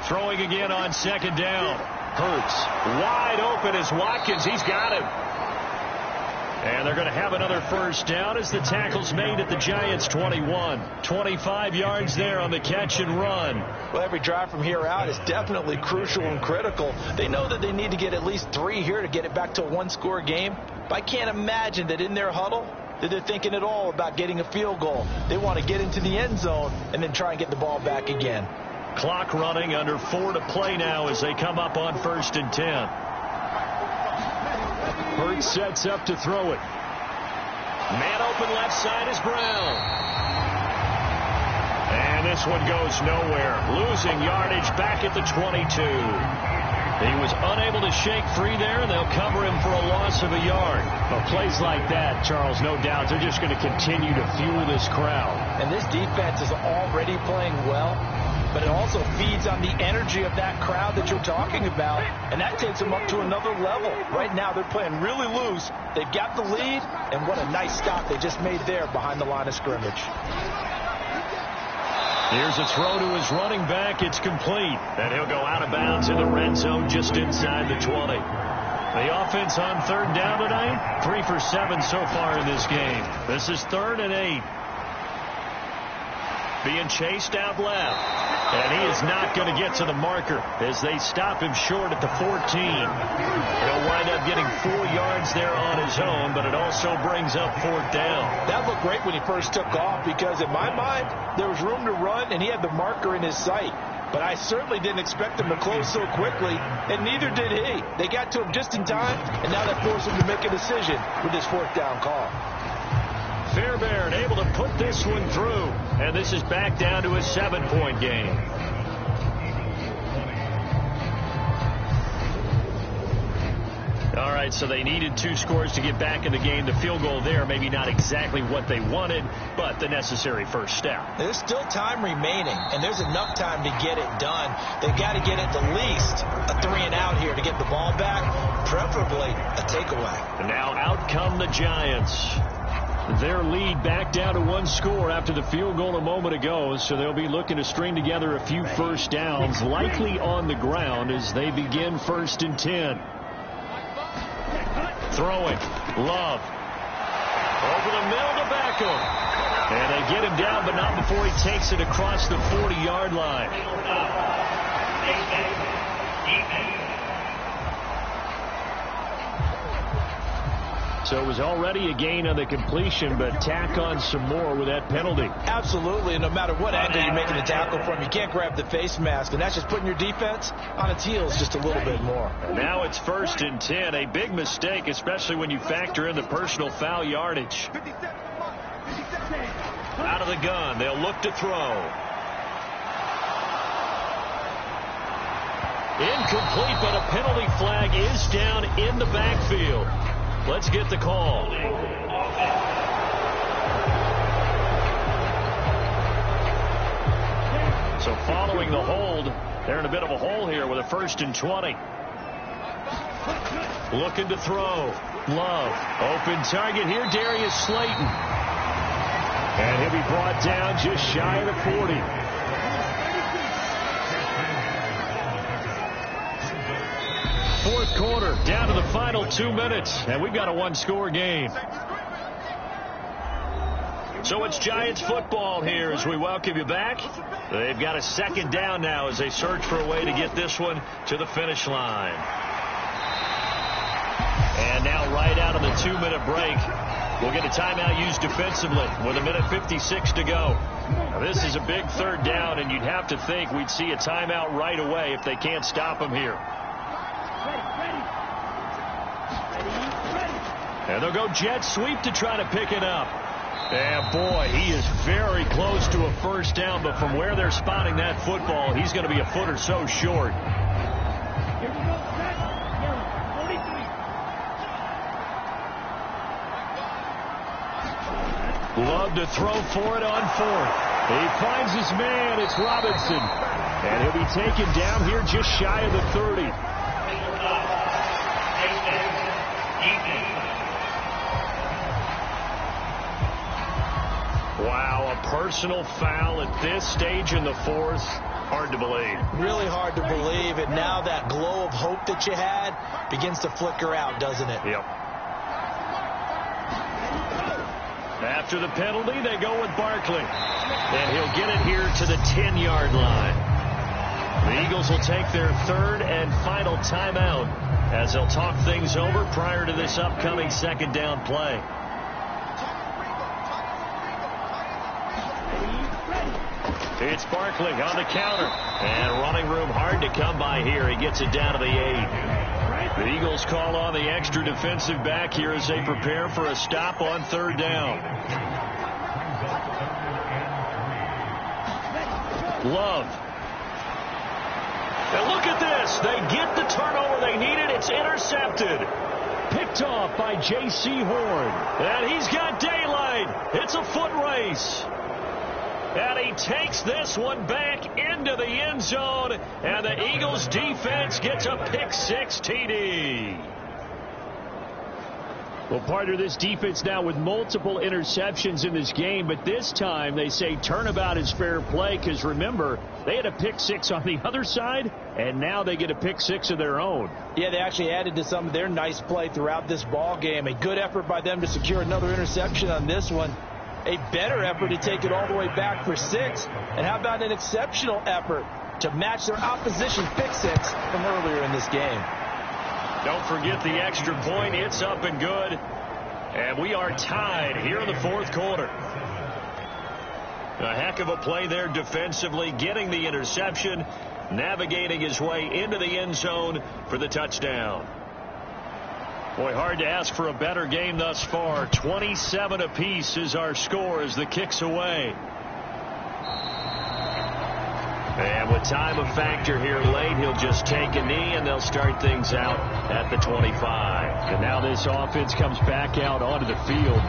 Throwing again on 2nd down. Hurts wide open as Watkins. He's got him. And they're going to have another 1st down as the tackle's made at the Giants' 21. 25 yards there on the catch and run. Well, every drive from here out is definitely crucial and critical. They know that they need to get at least 3 here to get it back to a 1-score game. But I can't imagine that in their huddle that they're thinking at all about getting a field goal. They want to get into the end zone and then try and get the ball back again. Clock running, under 4 to play now as they come up on 1st and 10. Hurts sets up to throw it. Man open left side is Brown. And this one goes nowhere. Losing yardage back at the 22. He was unable to shake free there, and they'll cover him for a loss of a yard. But plays like that, Charles, no doubt, they're just going to continue to fuel this crowd. And this defense is already playing well, but it also feeds on the energy of that crowd that you're talking about, and that takes them up to another level. Right now, they're playing really loose. They've got the lead, and what a nice stop they just made there behind the line of scrimmage. Here's a throw to his running back. It's complete. And he'll go out of bounds in the red zone just inside the 20. The offense on 3rd down tonight, 3 for 7 so far in this game. This is 3rd and 8. Being chased out left. And he is not going to get to the marker as they stop him short at the 14. He'll wind up getting 4 yards there on his own, but it also brings up 4th down. That looked great when he first took off, because in my mind, there was room to run, and he had the marker in his sight. But I certainly didn't expect him to close so quickly, and neither did he. They got to him just in time, and now that forced him to make a decision with his 4th down call. Fairbairn able to put this one through, and this is back down to a 7-point game. All right, so they needed 2 scores to get back in the game. The field goal there, maybe not exactly what they wanted, but the necessary first step. There's still time remaining, and there's enough time to get it done. They've got to get at the least a 3 and out here to get the ball back, preferably a takeaway. And now out come the Giants. Their lead back down to 1 score after the field goal a moment ago, so they'll be looking to string together a few first downs, likely on the ground as they begin 1st and 10. Throwing. Love. Over the middle to Beckham. And they get him down, but not before he takes it across the 40-yard line. So it was already a gain on the completion, but tack on some more with that penalty. Absolutely, and no matter what angle you're making the tackle from, you can't grab the face mask, and that's just putting your defense on its heels just a little bit more. Now it's 1st and 10, a big mistake, especially when you factor in the personal foul yardage. Out of the gun, they'll look to throw. Incomplete, but a penalty flag is down in the backfield. Let's get the call. So following the hold, they're in a bit of a hole here with a 1st and 20. Looking to throw. Love. Open target here, Darius Slayton. And he'll be brought down just shy of the 40. Fourth quarter, down to the final 2 minutes, and we've got a one-score game. So it's Giants football here as we welcome you back. They've got a 2nd down now as they search for a way to get this one to the finish line. And now right out of the 2-minute break, we'll get a timeout used defensively with 1:56 to go. Now this is a big 3rd down, and you'd have to think we'd see a timeout right away if they can't stop them here. And they'll go jet sweep to try to pick it up. And boy, he is very close to a 1st down, but from where they're spotting that football, he's going to be a foot or so short. Love to throw for it on 4th. He finds his man. It's Robinson. And he'll be taken down here just shy of the 30. Wow, a personal foul at this stage in the 4th. Hard to believe. Really hard to believe. And now that glow of hope that you had begins to flicker out, doesn't it? Yep. After the penalty, they go with Barkley. And he'll get it here to the 10-yard line. The Eagles will take their 3rd and final timeout as they'll talk things over prior to this upcoming 2nd down play. It's Barkley on the counter. And running room hard to come by here. He gets it down to the 8. The Eagles call on the extra defensive back here as they prepare for a stop on 3rd down. Love. And look at this. They get the turnover they needed. It's intercepted. Picked off by J.C. Horn. And he's got daylight. It's a foot race. And he takes this one back into the end zone. And the Eagles defense gets a pick-6 TD. Well, partner, this defense now with multiple interceptions in this game, but this time they say turnabout is fair play because, remember, they had a pick-6 on the other side, and now they get a pick-6 of their own. Yeah, they actually added to some of their nice play throughout this ball game. A good effort by them to secure another interception on this one. A better effort to take it all the way back for 6. And how about an exceptional effort to match their opposition pick-6 from earlier in this game? Don't forget the extra point. It's up and good. And we are tied here in the 4th quarter. A heck of a play there defensively, getting the interception, navigating his way into the end zone for the touchdown. Boy, hard to ask for a better game thus far. 27 apiece is our score as the kick's away. And with time a factor here late, he'll just take a knee and they'll start things out at the 25. And now this offense comes back out onto the field.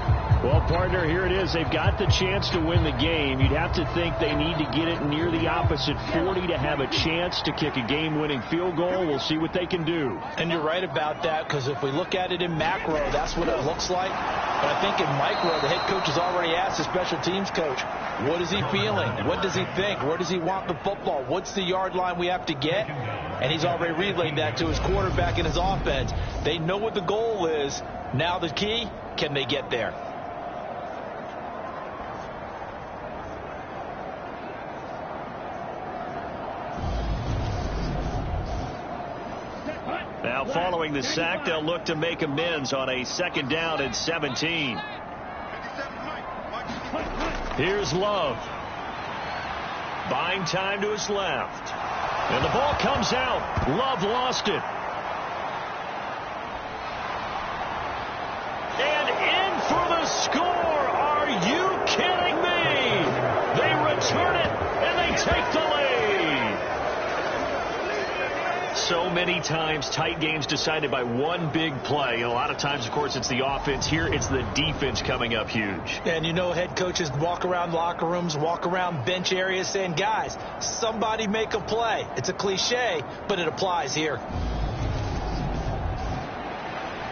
Well, partner, here it is. They've got the chance to win the game. You'd have to think they need to get it near the opposite 40 to have a chance to kick a game-winning field goal. We'll see what they can do. And you're right about that, because if we look at it in macro, that's what it looks like. But I think in micro, the head coach has already asked the special teams coach, what is he feeling? What does he think? Where does he want the football? What's the yard line we have to get? And he's already relayed that to his quarterback and his offense. They know what the goal is. Now the key, can they get there? Now following the sack, they'll look to make amends on a 2nd down and 17. Here's Love. Buying time to his left. And the ball comes out. Love lost it. And in for the score. Are you kidding me? They return it, and they take the lead. so many times tight games decided by one big play. A lot of times, of course, it's the offense. Here, it's the defense coming up huge. And you know, head coaches walk around locker rooms, walk around bench areas saying, guys, somebody make a play. It's a cliche, but it applies here.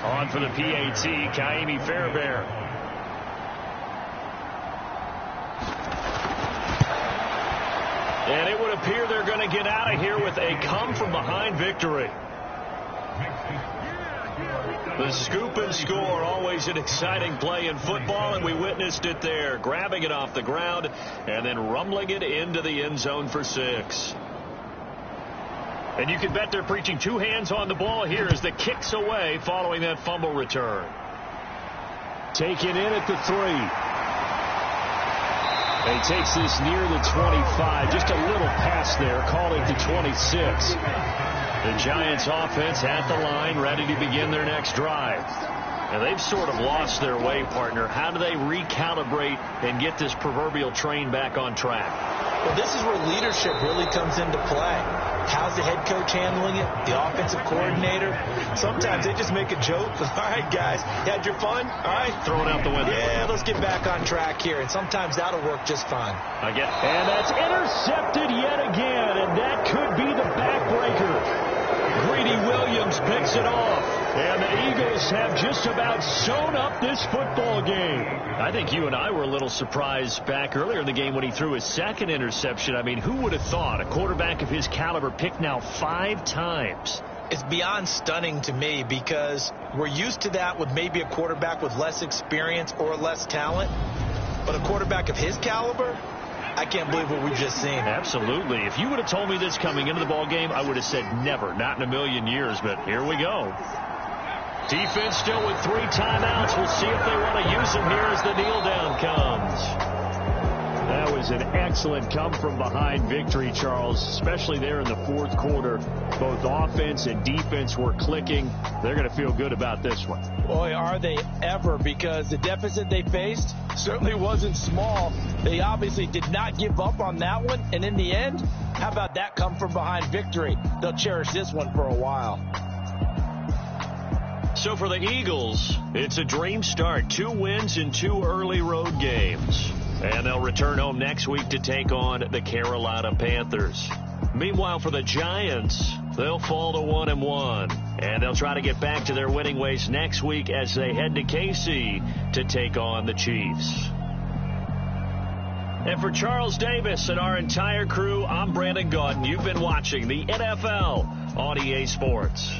On for the PAT, Ka'imi Fairbairn. And it would appear they're going to get out of here with a come-from-behind victory. The scoop and score, always an exciting play in football, and we witnessed it there, grabbing it off the ground and then rumbling it into the end zone for 6. And you can bet they're preaching 2 hands on the ball here as the kick's away following that fumble return. Taken in at the 3. He takes this near the 25. Just a little pass there, called it the 26. The Giants offense at the line, ready to begin their next drive. And they've sort of lost their way, partner. How do they recalibrate and get this proverbial train back on track? Well, this is where leadership really comes into play. How's the head coach handling it? The offensive coordinator? Sometimes they just make a joke. All right, guys, you had your fun? All right. Throw it out the window. Yeah, let's get back on track here. And sometimes that'll work just fine. And that's intercepted yet again. And that could be the backbreaker. Greedy Williams picks it off. And the Eagles have just about sewn up this football game. I think you and I were a little surprised back earlier in the game when he threw his second interception. I mean, who would have thought a quarterback of his caliber picked now 5 times? It's beyond stunning to me because we're used to that with maybe a quarterback with less experience or less talent. But a quarterback of his caliber, I can't believe what we've just seen. Absolutely. If you would have told me this coming into the ball game, I would have said never, not in a million years. But here we go. Defense still with 3 timeouts. We'll see if they want to use them here as the kneel down comes. That was an excellent come-from-behind victory, Charles, especially there in the 4th quarter. Both offense and defense were clicking. They're going to feel good about this one. Boy, are they ever, because the deficit they faced certainly wasn't small. They obviously did not give up on that one, and in the end, how about that come-from-behind victory? They'll cherish this one for a while. So for the Eagles, it's a dream start. 2 wins in 2 early road games. And they'll return home next week to take on the Carolina Panthers. Meanwhile, for the Giants, they'll fall to 1-1. And they'll try to get back to their winning ways next week as they head to KC to take on the Chiefs. And for Charles Davis and our entire crew, I'm Brandon Gaudin. You've been watching the NFL on EA Sports.